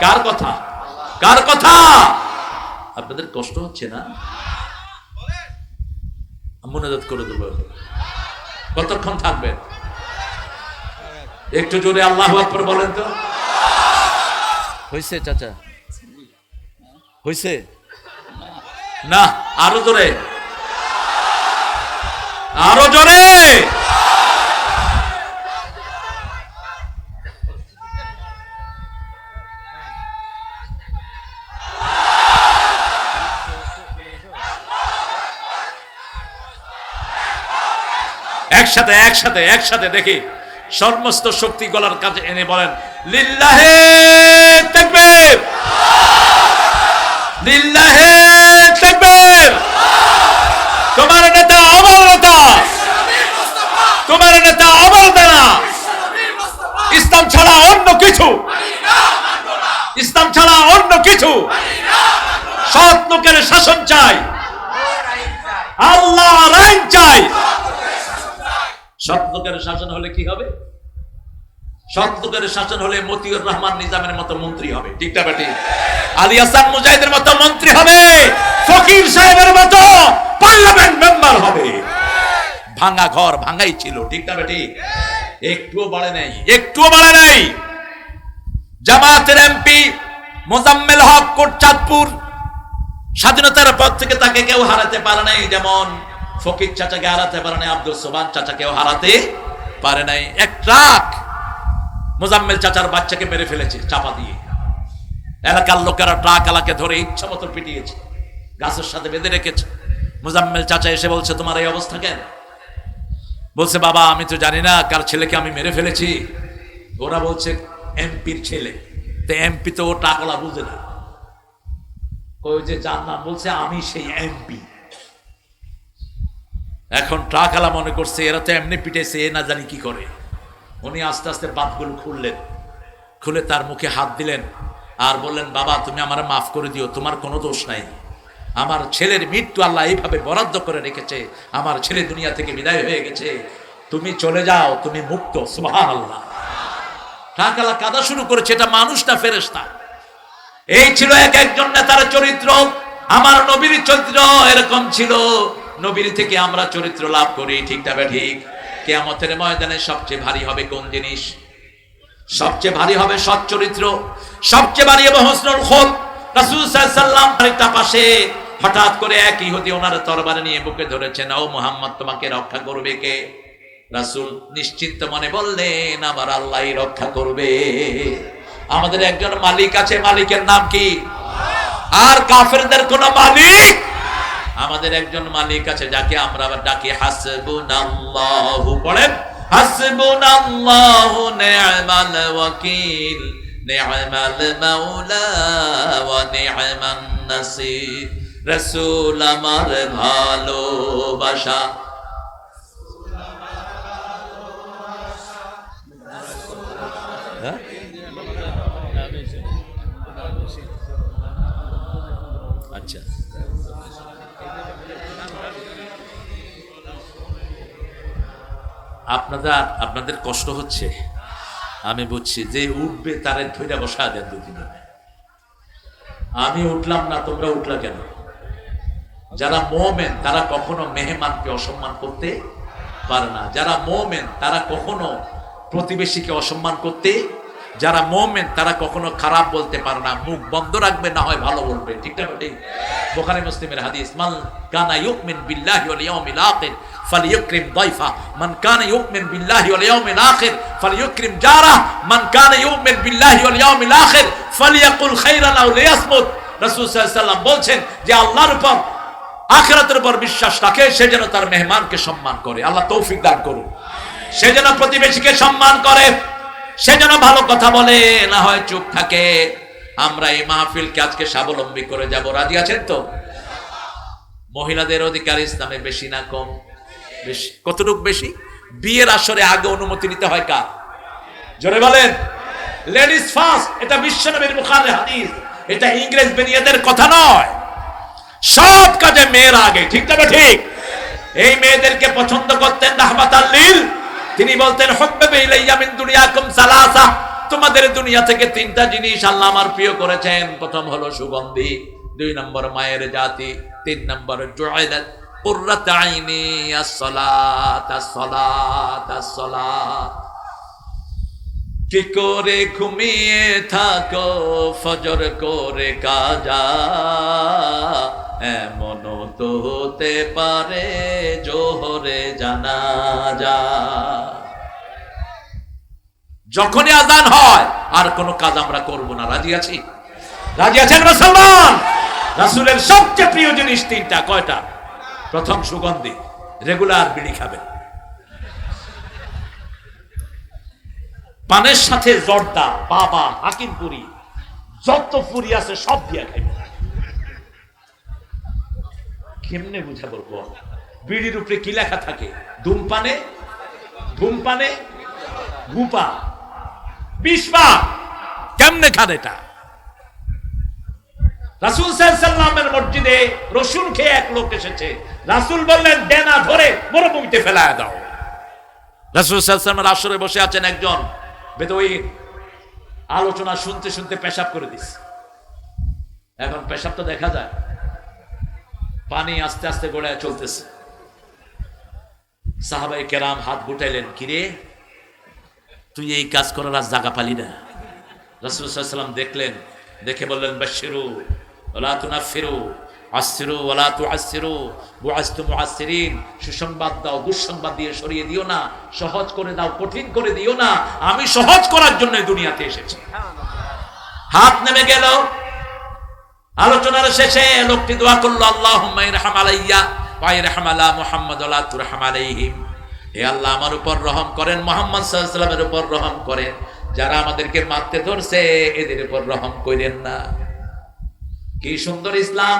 কার কথা? কার কথা? আপনাদের কষ্ট হচ্ছে না? মুনাজাত করে দেব। কতক্ষণ থাকবেন? একটু জোরে আল্লাহু আকবার বলেন তো। হইছে চাচা? হইছে না? আরো জোরে, আরো জোরে। একসাথে একসাথে একসাথে দেখি সমস্ত শক্তি গলার কাছে এনে বলেন লিল্লাহে তাকবীর, লিল্লাহে তাকবীর। তোমার নেতা আমার নেতা, তোমার নেতা আমার নেতা। ইসলাম ছাড়া অন্য কিছু, ইসলাম ছাড়া অন্য কিছু। সৎ লোকের শাসন চাই, আল্লাহর আইন চাই। সৎ লোকের শাসন হলে কি হবে? সৎ লোকের শাসন হলে মতিউর রহমান নিজামের মতো মন্ত্রী হবে, ঠিক না বেটি? আলী হাসান মুজাহিদের মতো মন্ত্রী হবে, ফকির সাহেবের মতো পার্লামেন্ট মেম্বার হবে। ভাঙা ঘর ভাঙাই ছিল, ঠিক না বেটি? একটুও বাড়ে নাই, একটুও বাড়ে নাই। জামাতের এমপি মোজাম্মেল হক কোটচাঁদপুর, স্বাধীনতার পর থেকে তাকে কেউ হারাতে পারে নাই। যেমন ফকির চাচাকে হারাতে পারে নাই, আব্দুল সোবহান চাচাকেও হারাতে পারে নাই। এক ট্রাক মোজাম্মেল চাচার বাচ্চাকে মেরে ফেলেছে চাপা দিয়ে। এলাকার লোকেরা ট্রাক আলাকে ধরে ইচ্ছা মতো পিটিয়েছে, গাছের সাথে বেঁধে রেখেছে। মোজাম্মেল চাচা এসে বলছে তোমার এই অবস্থা কেন? বলছে বাবা আমি তো জানি না কার ছেলেকে আমি মেরে ফেলেছি। ওরা বলছে এমপির ছেলে, তো এমপি তো ও টাকলা বুঝে না, ওই যে যার নাম বলছে আমি সেই এমপি। এখন টাকলা মনে করছে এরা তো এমনি পিটেছে, এ না জানি কি করে। উনি আস্তে আস্তে বাতগুলো খুললেন, খুলে তার মুখে হাত দিলেন আর বললেন, বাবা তুমি আমার মাফ করে দিও, তোমার কোনো দোষ নাই। আমার ছেলের মৃত্যু আল্লাহ এইভাবে বরাদ্দ করে রেখেছে, আমার ছেলে দুনিয়া থেকে বিদায় হয়ে গেছে, তুমি চলে যাও, তুমি মুক্ত। সুবহানাল্লাহ। টাকলা কাঁদা শুরু করেছে, এটা মানুষ না ফেরেশতা। এই ছিল এক একজন নেতার চরিত্র। আমার নবীর চরিত্র এরকম ছিল। নবীর থেকে আমরা চরিত্র লাভ করি, ঠিক না ঠিক? কিয়ামতের ময়দানে সবচেয়ে ভারী হবে কোন জিনিস? সবচেয়ে ভারী হবে সৎ চরিত্র, সবচেয়ে ভারী হবে হুসনুল খুলক। রাসূল সাল্লাল্লাহু আলাইহি ওয়াসাল্লাম একটা পাশে হঠাৎ করে এক ইহুদি ওনার তরবারি নিয়ে বুকে ধরেছেন, ও মুহাম্মদ তোমাকে রক্ষা করবে কে? রাসূল নিশ্চিন্ত মনে বললেন, আমার আল্লাহই রক্ষা করবে। আমাদের একজন মালিক আছে, মালিকের নাম কি? আর কাফেরদের কোন মালিক? আমাদের একজন মালিক আছে যাকে আমরা ডাকি হাসবুনাল্লাহু। পড়েন, হাসবুনাল্লাহু নি'মাল ওয়াকিল, নি'মাল মাওলা ওয়া নি'মান নাসির। রাসূল আমার ভালোবাসা, আচ্ছা আপনাদের কষ্ট হচ্ছে, আমি বুঝছি। যে উঠবে তারে ধৈর্য বসা দেন দুদিনে। আমি উঠলাম না, তোমরা উঠলা কেন? যারা মুমিন তারা কখনো মেহমানকে অসম্মান করতে পারে না। যারা মুমিন তারা কখনো প্রতিবেশীকে অসম্মান করতে, যারা মুমিন তারা কখনো খারাপ বলতে পারে না। মুখ বন্ধ রাখবে, না হয় ভালো বলবে, ঠিক না? বুখারী মুসলিমের হাদিস, মান কানা ইউমিন বিল্লাহি ওয়াল ইয়াউমিল আখির ফালিয়ুকরিম দাইফা, মান কানা ইউমিন বিল্লাহি ওয়াল ইয়াউমিল আখির ফালিয়ুকরিম জারা, মান কানা ইউমিন বিল্লাহি ওয়াল ইয়াউমিল আখির ফালিয়াকুল খাইরান আও লিয়াসমুত। রাসূল সাল্লাল্লাহু আলাইহি ওয়াসাল্লাম বলছেন যে আল্লাহর উপর আখিরাতের উপর বিশ্বাস রাখে, সে যেন তার মেহমানকে সম্মান করে। আল্লাহ তৌফিক দান করুন। সে যেন প্রতিবেশীকে সম্মান করে, সে যেন ভালো কথা বলে, না হয় চুপ থাকে। আমরা এই মাহফিলকে আজকে স্বাবলম্বী করে যাব, রাজি আছেন তো? মহিলাদের অধিকার ইসলামে বেশি না কম? বেশি। কতটুকু বেশি? বিয়ের আসরে আগে অনুমতি নিতে হয় কার? জোরে বলেন, লেডিস ফার্স্ট। এটা বিশ্বনবীর বুখারীর হাদিস, এটা ইংরেজ বেনিয়াদের কথা নয়। সব কাজে মেয়েরা আগে, ঠিক না ঠিক? এই মেয়েদেরকে পছন্দ করতেন রাহমাতাল লিল। তিনি বলতেন, হুব্বিবা ইলাইয়া মিন দুনিয়াকুম সালাসা, তোমাদের দুনিয়া থেকে তিনটা জিনিস আল্লাহ আমার প্রিয় করেছেন। প্রথম হলো সুগন্ধি, 2 নম্বর মায়ের জাতি, 3 নম্বর জুইলাত কুররাতু আইনি as-সালাত as-সালাত as-সালাত। কি করে ঘুমিয়ে থাকো ফজর করে কাজা, এমনও তো হতে পারে জোহরে জানাজা। যখনই আজান হয় আর কোন কাজ আমরা করব না, রাজি আছি? রাজি আছেন মুসলমান? রাসূলের সবচেয়ে প্রিয় জিনিস 3টা। কয়টা? প্রথম সুগন্ধি, রেগুলার বিড়ি খাবেন। পানের সাথে জর্দা, বাবা, হাকিমপুরি, যত পুরি আছে সব দিয়া খাইবেন। কেমনে বুঝা বলবো? বিড়ির উপরে কি লেখা থাকে? ধূমপানে ধূমপানে গুপা, 20 পা। কেমনে খান এটা? রাসূল সাল্লাল্লাহু আলাইহি ওয়াসাল্লামের মসজিদে রসুন খেয়ে এক লোক এসেছে। রাসূল বললেন, ডেনা ধরে মরুভূমিতে ফেলায়া দাও। রাসূল সাল্লাল্লাহু আলাইহি ওয়াসাল্লামের আসরে বসে আছেন একজন বেদুইন, আলোচনা শুনতে শুনতে পেশাব করে দিস। এখন পেশাব তো দেখা যায়, পানি আস্তে আস্তে গড়ায় চলতেছে। সাহাবায়ে কেরাম হাত গুটাইলেন, কিরে তুই এই কাজ করার আর জায়গা পালি না? রাসূল সাল্লাল্লাহু আলাইহি ওয়াসাল্লাম দেখলেন, দেখে বললেন, বাশশিরু ওয়ালা তুনাফিরু, আসিরু ওয়ালা তুআসিরু, বুআসতু মুআসসিরিন। সুসংবাদ দাও, দুঃসংবাদ দিয়ে সরিয়ে দিও না। সহজ করে দাও, কঠিন করে দিও না। আমি সহজ করার জন্য দুনিয়াতে এসেছি। হাত নেমে গেল। আলোচনার শেষে লোকটি দোয়া করলো, আল্লাহুম্মা ইরহাম আলাইয়া ওয়া ইরহাম আলা মুহাম্মাদ ওয়া লা তুরহাম আলাইহিম। হে আল্লাহ, আমার উপর রহম করেন, মুহাম্মদ সাল্লাল্লাহু আলাইহি ওয়াসাল্লামের উপর রহম করেন। যারা আমাদেরকে মারতে ধরছে এদের উপর রহম করেন না। কি সুন্দর ইসলাম!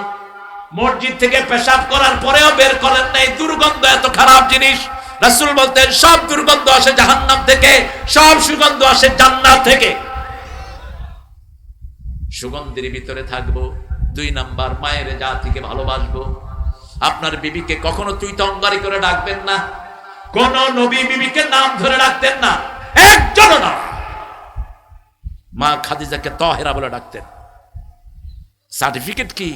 মসজিদ থেকে পেশাব করার পরেও বের করেন নাই। দুর্গন্ধ এত খারাপ জিনিস। রাসূল বলতেন সব দুর্গন্ধ আসে জাহান্নাম থেকে, সব সুগন্ধ আসে জান্নাত থেকে। সুগন্ধের ভিতরে থাকবো। 2 নাম্বার, মায়ের জাতিকে ভালোবাসবো। আপনার বিবিকে কখনো তুই তঙ্গারি করে ডাকবেন না। কোন নবী বিবিকে নাম ধরে ডাকতেন না, একজনও না। মা খাদিজাকে তাহেরা বলে ডাকতেন। সার্টিফিকেট কি?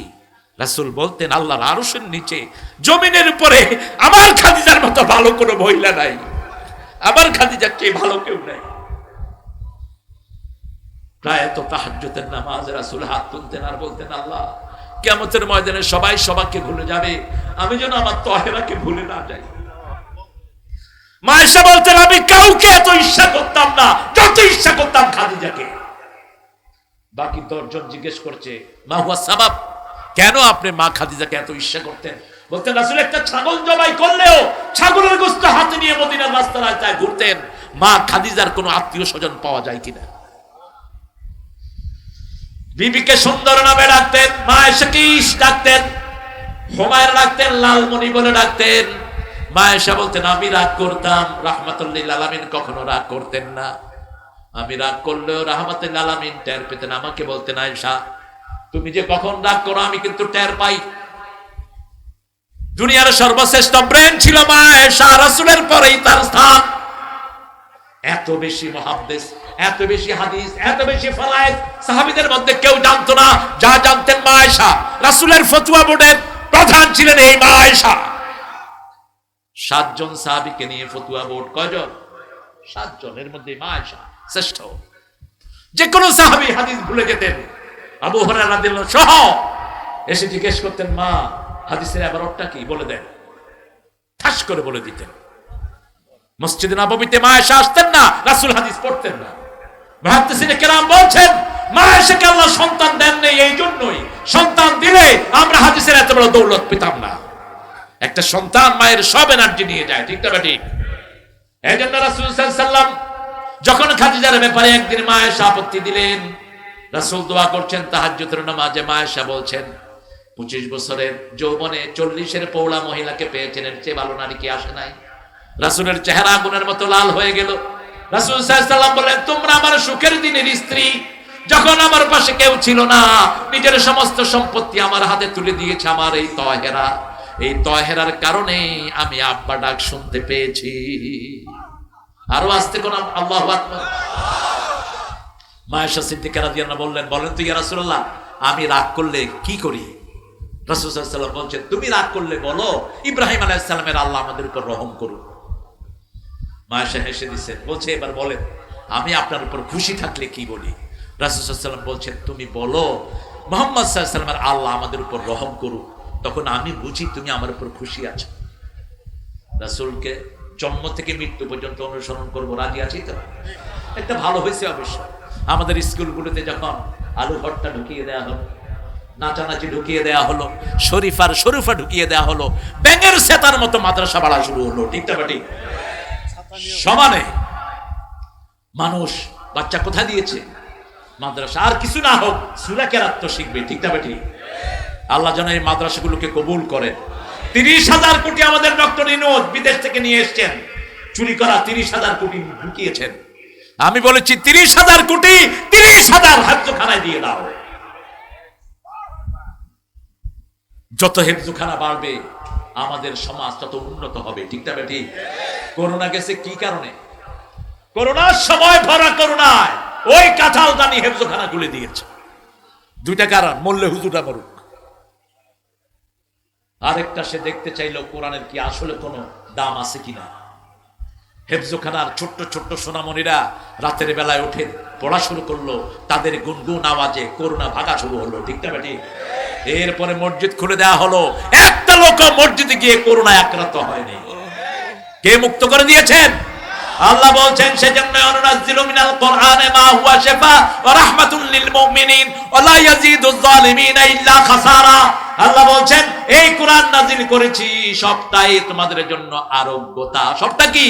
রাসূল বলতেন আল্লাহর আরশের নিচে জমিনের উপরে আমার খাদিজার মতো ভালো কোনো মহিলা নাই, আমার খাদিজার চেয়ে ভালো কেউ নাই। প্রায় তো তাহাজ্জুদের নামাজ রাসূল হাত তুলতেন আর বলতেন আল্লাহ কিয়ামতের ময়দানে সবাই সবাইকে ভুলে যাবে, আমি যেন আমার তাহেরাকে ভুলে না যাই। মা আয়েশা বলতেন আমি কাউকে এত ঈর্ষা করতাম না যত ঈর্ষা করতাম খাদিজাকে। বাকি 10 জন জিজ্ঞেস করছে মা হুয়া সাবাব, কেন আপনি মা খাদিজাকে এত ঈর্ষা করতেন? বলতেন রাসূল একটা ছাগল জবাই করলেও ছাগলের গোশত হাতে নিয়ে মদিনার রাস্তা রাস্তায় ঘুরতেন, মা খাদিজার কোনো আত্মীয় স্বজন পাওয়া যায় কিনা। বিবিকে সুন্দর নামে ডাকতেন, মা আয়েশাকে ইশ ডাকতেন, হুমায়রা ডাকতেন লালমণি বলে ডাকতেন। মা আয়েশা বলতেন আমি রাগ করতাম, রাহমাতুল লিল আলামিন কখনো রাগ করতেন না। আমি রাগ করলেও রাহমাতুল লিল আলামিন টের পেতেন। আমাকে বলতেন আয়েশা তুমি যে কখন রাগ করো আমি কিন্তু টের পাই। দুনিয়ার সর্বশ্রেষ্ঠ ব্রেন ছিল মা আয়েশা, রাসূলের পরেই তার স্থান। এত বেশি মুহাদ্দিস, এত বেশি হাদিস, এত বেশি ফলায়েত সাহাবীদের মধ্যে কেউ জানতো না যা জানতেন মা আয়েশা। রাসূলের ফতোয়া বোর্ডের প্রধান ছিলেন এই মা আয়েশা। 7 জন সাহাবীকে নিয়ে ফতোয়া বোর্ড, কয়জন? 7 জনের মধ্যে মা আয়েশা শ্রেষ্ঠ। যে কোনো সাহাবী হাদিস ভুলে যেতেন, আবু হুরায়রা রাদিয়াল্লাহু সহ এসে জিজ্ঞেস করতেন মা হাদিসের ইবারতটা কি বলে দেন, ঠাস করে বলে দিতেন। মসজিদে নববীতে মা আয়েশা আসতেন না, রাসূল হাদিস পড়তেন না। মুহাদ্দিসিনে কেরাম বলছেন মা আয়েশাকে আল্লাহ সন্তান দেন নাই, এই জন্যই সন্তান দিলে আমরা হাদিসের এত বড় দৌলত পেতাম না। একটা সন্তান মায়ের সব এনার্জি নিয়ে যায়, ঠিক না বেঠিক? এই জন্য রাসূল সাল্লাল্লাহু আলাইহি সাল্লাম যখন খাদিজার ব্যাপারে একদিন মা আয়েশা আপত্তি দিলেন, রাসূল দোয়া করছেন তাহাজ্জুদের নামাজে। মা আয়েশা বলছেন 25 বছরের যৌবনে 40-এর পৌলা মহিলাকে পেয়েছেন, এর চেয়ে ভালো নারী কি আসে নাই? রাসূলের চেহারা আগুনের মতো লাল হয়ে গেল। রাসূল সাল্লাল্লাহু আলাইহি সাল্লাম বললেন তোমরা আমার সুখের দিনের স্ত্রী, যখন আমার পাশে কেউ ছিল না নিজের সমস্ত সম্পত্তি আমার হাতে তুলে দিয়েছে আমার এই তাহেরা। এই তাহেরার কারণে আমি আব্বা ডাক শুনতে পেয়েছি। আরো আস্তে কোন আল্লাহু আকবার। মা আয়েশা সিদ্দিকা রাদিয়াল্লাহু বললেন বলেন তো ইয়া রাসূলুল্লাহ আমি রাগ করলে কি করি? রাসূল সাল্লাল্লাহু আলাইহি ওয়াসাল্লাম বলছেন তুমি রাগ করলে বলো ইব্রাহিম আলাইহিস সালামের আল্লাহ আমাদের উপর রহম করুন। মা আয়েশা হেসে দিয়েছেন, বলছে এবার বলেন আমি আপনার উপর খুশি থাকলে কি বলি? রাসূল সাল্লাল্লাহু আলাইহি ওয়াসাল্লাম বলছেন তুমি বলো মুহাম্মদ সাল্লাল্লাহু আলাইহি ওয়াসাল্লামের আল্লাহ আমাদের উপর রহম করুন, তখন আমি বুঝি তুমি আমার উপর খুশি আছো। রাসূলকে জন্ম থেকে মৃত্যু পর্যন্ত অনুসরণ করবো, রাজি আছি তো? একটা ভালো হয়েছে অবশ্য। আমাদের স্কুলগুলোতে যখন আলু ভর্তা ঢুকিয়ে দেওয়া হলো, নাচানাচি ঢুকিয়ে দেওয়া হলো, শরীফার শরীফা ঢুকিয়ে দেওয়া হলো, ব্যাঙের সেতার মতো মাদ্রাসা বাড়া শুরু হলো, ঠিক না বেঠিক? সমানে মানুষ বাচ্চা কোথায় দিয়েছে? মাদ্রাসা। আর কিছু না হোক সূরা কেরাত তো শিখবে, ঠিক না বেঠিক? আল্লাহ যেন এই মাদ্রাসাগুলোকে কবুল করেন। 30,000 কোটি আমাদের ডক্টর ইউনূস বিদেশ থেকে নিয়ে এসেছেন, চুরি করা 30,000 কোটি ঢুকিয়েছেন। আমি বলেছি 30,000 কোটি 30,000 হেফজখানায় দিয়ে দাও। যত হেফজখানা বাড়বে আমাদের সমাজ তত উন্নত হবে, ঠিক না বেঠিক? করোনা গেছে কি কারণে? করোনার সময় ভরা করোনায় ওই কাঁঠাল দানি হেফজখানা খুলে দিয়েছে। 2টা কারণ, মরলে হুজুরটা মরুক, আরেকটা সে দেখতে চাইলো কোরআনের কি আসলে কোনো দাম আছে কিনা। হেফজখানার ছোট্ট ছোট্ট সোনামণিরা রাতের বেলায় উঠে পড়া শুরু করলো, তাদের গুনগুন আওয়াজে করোনা ভাগা শুরু হলো, ঠিক না বেঠিক? এরপরে মসজিদ খুলে দেওয়া হলো, একটা লোক মসজিদে গিয়ে করোনায় আক্রান্ত হয়নি। কে মুক্ত করে দিয়েছেন? আল্লাহ বলছেন সেজন্য অনুনাজ্জিলু মিনাল কোরআনে মা হুয়া শিফা ওয়া রাহমাতুল লিল মুমিনিন ওয়া লা ইয়াজিদুয যালিমিনা ইল্লা খাসারা। আল্লাহ বলছেন এই কোরআন নাজিল করেছি সবটাই তোমাদের জন্য আরোগ্যতা। সবটা কি?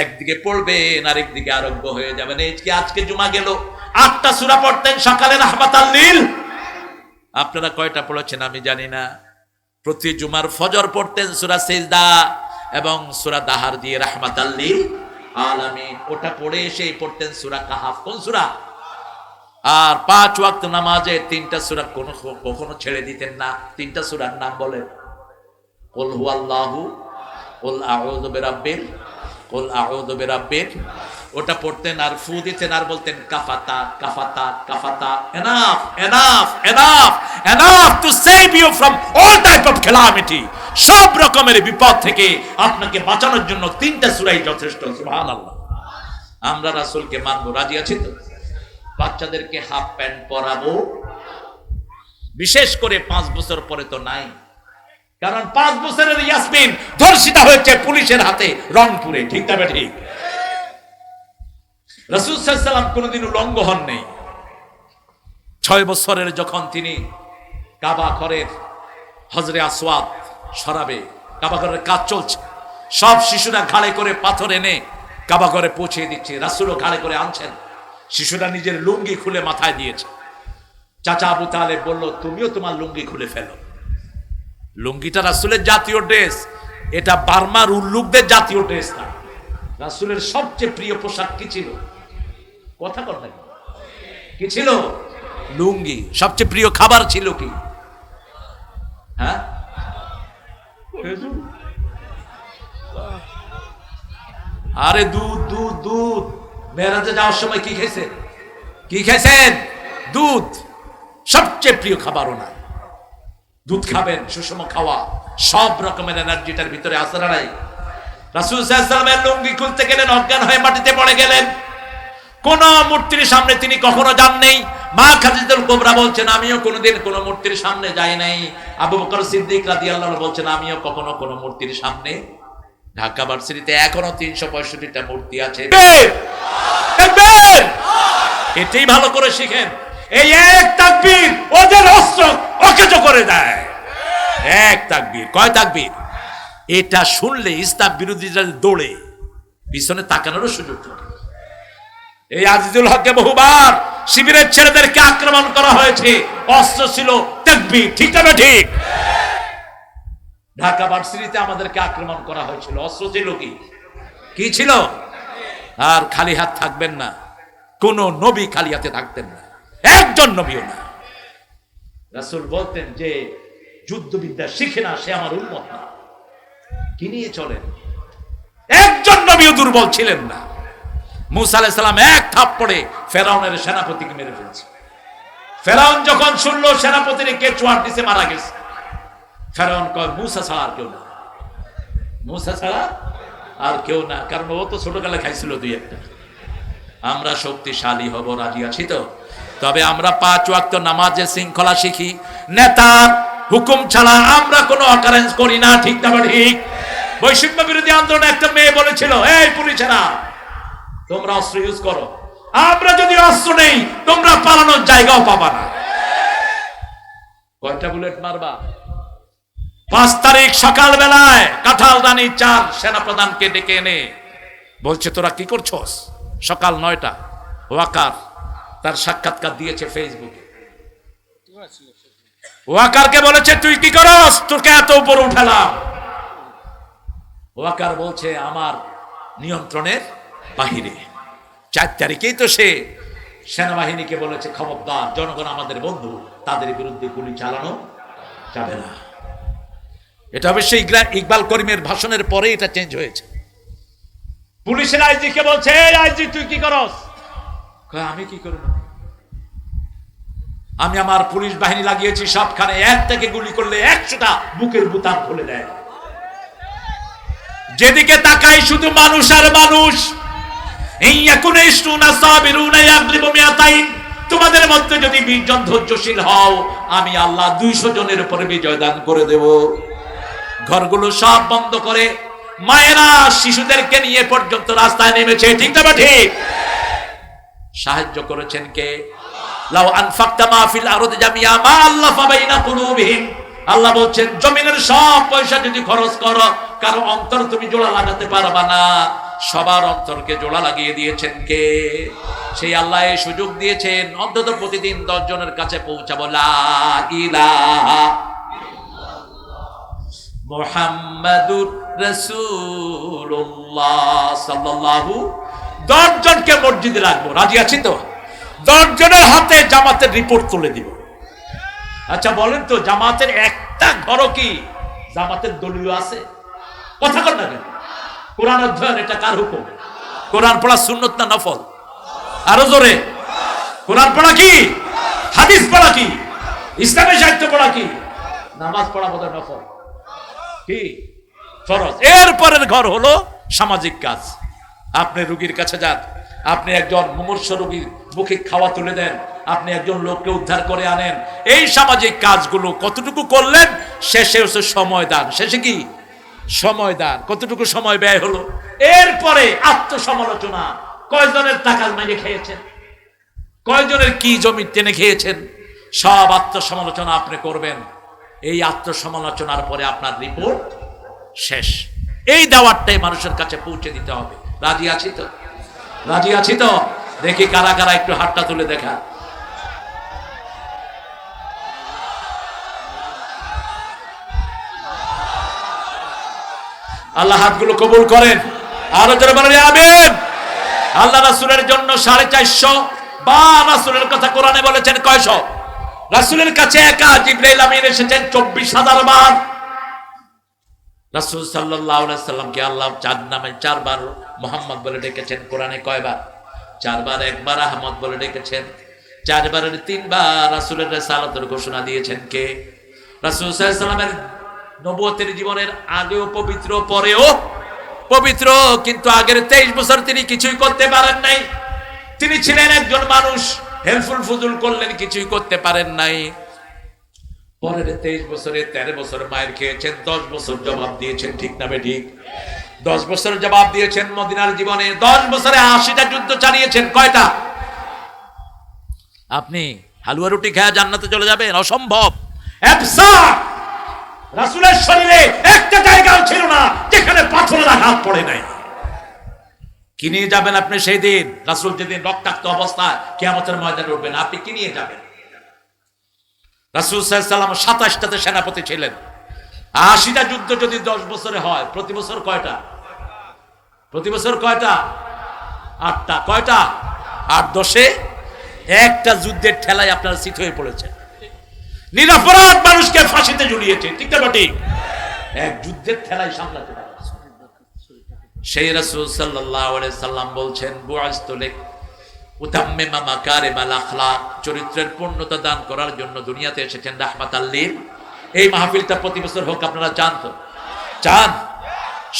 একদিকে পড়বেন আরেকদিকে আরোগ্য হয়ে যাবেন। এই যে আজকে জুমা গেল, 8টা সূরা পড়তেন সকালে রাহমাতাল লিল। আপনারা কয়টা পড়েছেন আমি জানি না। প্রতি জুমার ফজর পড়তেন সূরা সিজদা এবং সূরা দাহার দিয়ে রাহমাতাল লিল আলামিন। ওটা পড়ে এসেই পড়তেন সূরা কাহাফ। কোন সূরা? আর 5 ওয়াক্ত নামাজে 3টা সূরা কখনো ছেড়ে দিতেন না। 3টা সূরার নাম বলেন। কুল হুয়াল্লাহু, কুল আউযু বিরাব্বিল, কুল আউযু বিরাব্বিল। ওটা পড়তেন আর ফু দিতেন আর বলতেন কাফাতা কাফাতা কাফাতা। Enough enough enough enough to save you from all type of calamity. সব রকমের বিপদ থেকে আপনাকে বাঁচানোর জন্য 3টা সূরাই যথেষ্ট। সুবহানাল্লাহ। আমরা রাসূলকে মানব, রাজি আছি তো? বাচ্চাদেরকে হাফ প্যান্ট পরাবো, বিশেষ করে 5 বছর পরে তো নাই, কারণ 5 বছরের ইয়াসমিন ধর্ষিতা হয়েছে পুলিশের হাতে রংপুরে। ঠিক তবে ঠিক। রাসূল সাল্লাল্লাহু আলাইহি ওয়াসাল্লাম কোনোদিন উলঙ্গ হন নেই। 6 বছরের যখন তিনি কাবা ঘরের হজরে আসওয়াদ সরাবে, কাবা ঘরের কাজ চলছে, সব শিশুরা ঘাড়ে করে পাথর এনে কাবা ঘরে পৌঁছে দিচ্ছে, রাসূলও ঘাড়ে করে আনছেন। শিশুরা নিজের লুঙ্গি খুলে মাথায় দিয়েছে। চাচা আবু তালেব বলল, তুমিও তোমার লুঙ্গি খুলে ফেলো। লুঙ্গিটা রাসূলের জাতীয় ড্রেস, এটা বার্মার উল্লুকদের জাতীয় ড্রেস না। রাসূলের সবচেয়ে প্রিয় পোশাক কি ছিল? কথা কথা কি ছিল? লুঙ্গি। সবচেয়ে প্রিয় খাবার ছিল কি? হ্যাঁ, আরে দুধ দুধ দুধ। মেরাজে যাওয়ার সময় কি খেয়েছেন? কি খেয়েছেন? দুধ। সবচেয়ে প্রিয় খাবার ওনার। দুধ খাবেন, সুষম খাওয়া, সব রকমের এনার্জিটার ভিতরে আছে না নাই? রাসূল সাল্লাল্লাহু আলাইহি ওয়াসাল্লামের লুঙ্গি খুলতে গেলেন, অজ্ঞান হয়ে মাটিতে পড়ে গেলেন। কোন মূর্তির সামনে তিনি কখনো যান নাই। মা খাদিজাতুল কুবরা বলছেন, আমিও কোনোদিন কোন মূর্তির সামনে যাই নাই। আবু বকর সিদ্দিক রাদিয়াল্লাহু আনহু বলছেন, আমিও কখনো কোন মূর্তির সামনে। ঢাকা ভার্সিটিতে এখনো 365টা মূর্তি আছে। এটাই ভালো করে শিখেন। এই এক তাকবীর ওদের অস্ত্র অকেজো করে দেয়। এক তাকবীর। কয় তাকবীর? এটা শুনলে ইসলাম বিরোধীরা দৌড়ে, পিছনে তাকানোরও সুযোগ থাকে। এই আজিজুল হককে বহুবার শিবিরের ছেলেদেরকে আক্রমণ করা হয়েছে, অস্ত্র ছিল তাকবীর। ঠিক না ঠিক? ঢাকা ভার্সিটিতে আমাদেরকে আক্রমণ করা হয়েছিল, অস্ত্র ছিল কি? কি ছিল? আর খালি হাত থাকবেন না। কোন নবী খালি হাতে থাকতেন না, একজন নবীও না। রাসূল বলতেন যে যুদ্ধবিদ্যা শিখে না সে আমার উম্মত না। কি নিয়ে চলেন? একজন নবীও দুর্বল ছিলেন না। মূসা আলাইহিস সালাম এক থাপ্পড়ে ফেরাউনের সেনাপতিকে মেরে ফেলেছে। ফেরাউন যখন শুনলো সেনাপতির কে চোয়াট দিছে, মারা গেছে, ফেরাউন কয় মূসা ছাড়া আর কেউ না, মূসা ছাড়া আর কেউ না। কারণ ও তো ছোটকালে খাইছিল 2-1টা। আমরা শক্তিশালী হব, রাজি আছি তো? তবে আমরা 5 ওয়াক্ত নামাজে শৃঙ্খলা শিখি, নেতার হুকুম ছাড়া আমরা কোনো অকারেন্স করি না। ঠিক না ঠিক? বৈষম্য বিরোধী আন্দোলনে একটা মেয়ে বলেছিল, এই পুলিশেরা তোমরা অস্ত্র ইউজ করো, আমরা যদি অস্ত্র নেই তোমরা পালানোর জায়গাও পাবা না। কয়টা বুলেট মারবা? 5 তারিখ সকাল বেলায় কাঁঠাল রানী 4 সেনাপ্রধানকে ডেকে এনে বলছে, তোরা কি করছস? সকাল 9টা। ওয়াকার তার সাক্ষাৎকার দিয়েছে ফেসবুকে। ওয়াকারকে বলেছে, তুই কি করস? তোকে এত উপরে উঠালাম। ওয়াকার বলছে, আমার নিয়ন্ত্রণের বাহিরে। 4 তারিখেই তো সে সেনাবাহিনীকে বলেছে, খবরদার, জনগণ আমাদের বন্ধু, তাদের বিরুদ্ধে গুলি চালানো যাবে না। এটা অবশ্যই ইকবাল করিমের ভাষণের পরে এটা চেঞ্জ হয়েছে। পুলিশের আইজিকে বলছে, এই আইজি তুই কি করস? আমি কি করব? আমি আমার পুলিশ বাহিনী লাগিয়েছি সবখানে, একটাকে গুলি করলে 100টা বুকের বুতাম খুলে দেয়। যেদিকে তাকাই শুধু মানুষ আর মানুষ। তোমাদের মধ্যে যদি 20 জন ধৈর্যশীল হও, আমি আল্লাহ 200 জনের উপরে বিজয় দান করে দেব। ঘরগুলো সব বন্ধ করে মায়েরা শিশুদেরকে নিয়ে পর্যন্ত রাস্তায় নেমেছে। ঠিক না ঠিক? সাহায্য করেছেন কে? লাউ আনফাকতা মা ফিল আরদি জামিয়া মা আল্লাফা বাইনা কুলুবিহিম। আল্লাহ বলছেন, জমিনের সব পয়সা যদি খরচ করো, কারো অন্তর তুমি জোড়া লাগাতে পারবা না। সবার অন্তরকে জোড়া লাগিয়ে দিয়েছেন কে? সেই আল্লাহ এই সুযোগ দিয়েছেন অন্তত প্রতিদিন 10 জনের কাছে পৌঁছাবো লা ইলাহা মুহাম্মাদুর রাসূলুল্লাহ সাল্লাল্লাহু। 10 জনকে মসজিদে রাখবো, রাজি আছি তো? 10 জনের হাতে জামাতের রিপোর্ট তুলে দিব। আচ্ছা বলেন তো, জামাতের একটা ঘরও কি জামাতের দলীয় আছে? কথা কর না কেন? কোরআন অধ্যয়ন এটা কার হুকুম? কোরআন পড়া সুন্নত না নফল? আরো জোরে। কোরআন পড়া কি? হাদিস পড়া কি? ইসলামের সাহিত্য পড়া কি? নামাজ পড়া বোধহয় নফল, কি ফরজ। এরপরের ঘর হলো সামাজিক কাজ। আপনি রোগীর কাছে যান, আপনি একজন মুমূর্ষ রোগীর মুখে খাওয়া তুলে দেন, আপনি একজন লোককে উদ্ধার করে আনেন। এই সামাজিক কাজগুলো কতটুকু করলেন? শেষে হচ্ছে সময় দান। শেষে কি? সময় দান। কতটুকু সময় ব্যয় হলো? এরপরে আত্মসমালোচনা। কয়জনের টাকা মাইনে খেয়েছেন? কয়জনের কি জমি টেনে খেয়েছেন? সব আত্মসমালোচনা আপনি করবেন। এই আত্মসমালোচনার পরে আপনার রিপোর্ট শেষ। এই দাওয়াতটাই মানুষের কাছে পৌঁছে দিতে হবে। রাজি আছি তো? রাজি আছি তো? দেখি কারা কারা একটু হাতটা তুলে দেখা। আল্লাহ হাতগুলো কবুল করেন। আরো জোরে বলেন আমিন। আল্লাহ রাসূলের জন্য 450 বা রাসূলের কথা কোরআনে বলেছেন কয়শো? রাসূলের কাছে একা জিবরাইল আমিন এসেছেন 24,000 বার। রাসূল সাল্লাল্লাহু আলাইহি সাল্লামকে আল্লাহ নামে 4 বার মুহাম্মদ বলে ডেকেছেন। কোরআনে কয়বার? 4 বার। একবার আহমদ বলে ডেকেছেন। 4 বারের 3 বার রাসূলের রিসালাতের ঘোষণা দিয়েছেন কে? রাসূল সাল্লাল্লাহু আলাইহি সাল্লামের নবুয়তের জীবনের আগেও পবিত্র, পরেও পবিত্র, কিন্তু আগের 23 বছর তিনি কিছুই করতে পারেন নাই। তিনি ছিলেন একজন মানুষ, হেলফুল ফুজুল করলেন, কিছুই করতে পারেন নাই। পরের 23 বছরে 13 বছর মায়ের খেয়েছেন, 10 বছর জবাব দিয়েছেন। ঠিক না বেঠিক? 10 বছর জবাব দিয়েছেন মদিনার জীবনে। 10 বছরে 80টা যুদ্ধ চালিয়েছেন। কয়টা? আপনি হালুয়া রুটি খেয়ে জান্নাতে চলে যাবেন? অসম্ভব। রাসূলের শরীরে একটা জায়গাও ছিল না যেখানে পাথরের আঘাত পড়ে নাই। কি নিয়ে যাবেন আপনি সেই দিন? রাসূল যেদিন রক্তাক্ত অবস্থায় কিয়ামতের ময়দানে উঠবেন, আপনি কি নিয়ে যাবেন? রাসূল সাল্লাল্লাহু আলাইহি ওয়াসাল্লাম 27টাতে সেনাপতি ছিলেন। 80টা যুদ্ধ যদি 10 বছরে হয়, প্রতি বছর কয়টা? প্রতি বছর কয়টা? 8টা। কয়টা? 8 10 একটা যুদ্ধের ঠেলায় আপনার সিট হয়ে পড়েছে। নিরপরাধ মানুষকে ফাঁসিতে ঝুলিয়েছে। ঠিক না ঠিক? এক যুদ্ধের ঠেলায় সামলাতে পারে। সেই রাসূল সাল্লাল্লাহু আলাইহি সাল্লাম বলছেন, বুআসতু লিক উতাম্মিমা মাকারিমাল আখলাক, চরিত্রের পূর্ণতা দান করার জন্য দুনিয়াতে এসেছেন রাহমাতাল লিল। এই মাহফিলটা প্রতি বছর হোক। আপনারা চান তো? চান?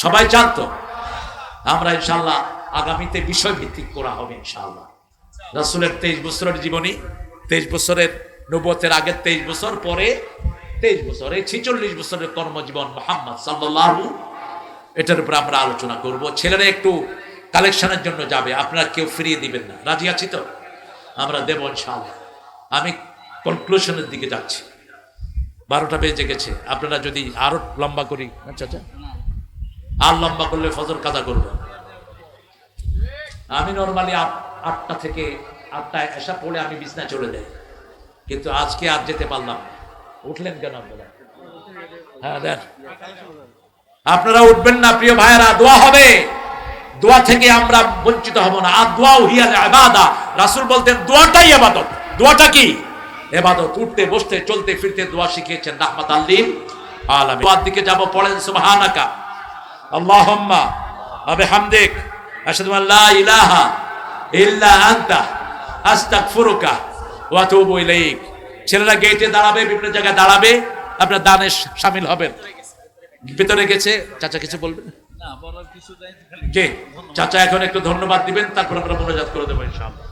সবাই চান তো? আমরা ইনশাআল্লাহ আগামীতে বিষয় ভিত্তিক করা হবে ইনশাআল্লাহ। রাসূলের 23 বছরের জীবনী, 23 বছরের নবুয়তের আগের 23 বছর, পরে 23 বছর, এই 46 বছরের কর্মজীবন মুহাম্মদ সাল্লাল্লাহু, এটার উপর আমরা আলোচনা করব। ছেলেরা একটু কালেকশনের জন্য যাবে, আপনারা কেউ ফিরিয়ে দিবেন না। রাজি আছি তো? আমরা দেব ইনশাআল্লাহ। আমি কনক্লুশনের দিকে যাচ্ছি, 12টা বেজে গেছে। আপনারা যদি আরো লম্বা করি, আচ্ছা আচ্ছা, আর লম্বা করলে ফজর কাজা করব। আমি নরমালি 8টা থেকে 8টায় এসা পড়ে আমি বিছনায় চলে যাই, কিন্তু আজকে আর যেতে পারলাম। উঠলেন কেন আপনারা? হ্যাঁ দেন, আপনারা উঠবেন না প্রিয় ভাইয়েরা। দোয়া হবে, দোয়া থেকে আমরা বঞ্চিত হব না। আর দোয়াও হিয়াল ইবাদা। রাসূল বলতেন দোয়াটাই ইবাদত। দোয়াটা কি? ইবাদত। উঠতে বসতে চলতে ফিরতে দোয়া শিখিয়েছেন রাহমাতাল লিল আলামিন। দোয়ার দিকে যাব, পড়েন সুবহানাকা আল্লাহুম্মা ওয়া বিহামদিক আশহাদু আল লা ইলাহা ইল্লা আনতা আস্তাগফিরুকা ওয়া আতুবু ইলাইক। ছেলেরা গেটে দাঁড়াবে, বিভিন্ন জায়গায় দাঁড়াবে, আপনারা দানে শামিল হবেন। ভিতরে গেছে চাচা, কিছু বলবেন? না, বলার কিছু নাই। কে চাচা এখন একটু ধন্যবাদ দিবেন, তারপর আমরা মোনাজাত করে দেবো ইনশাআল্লাহ।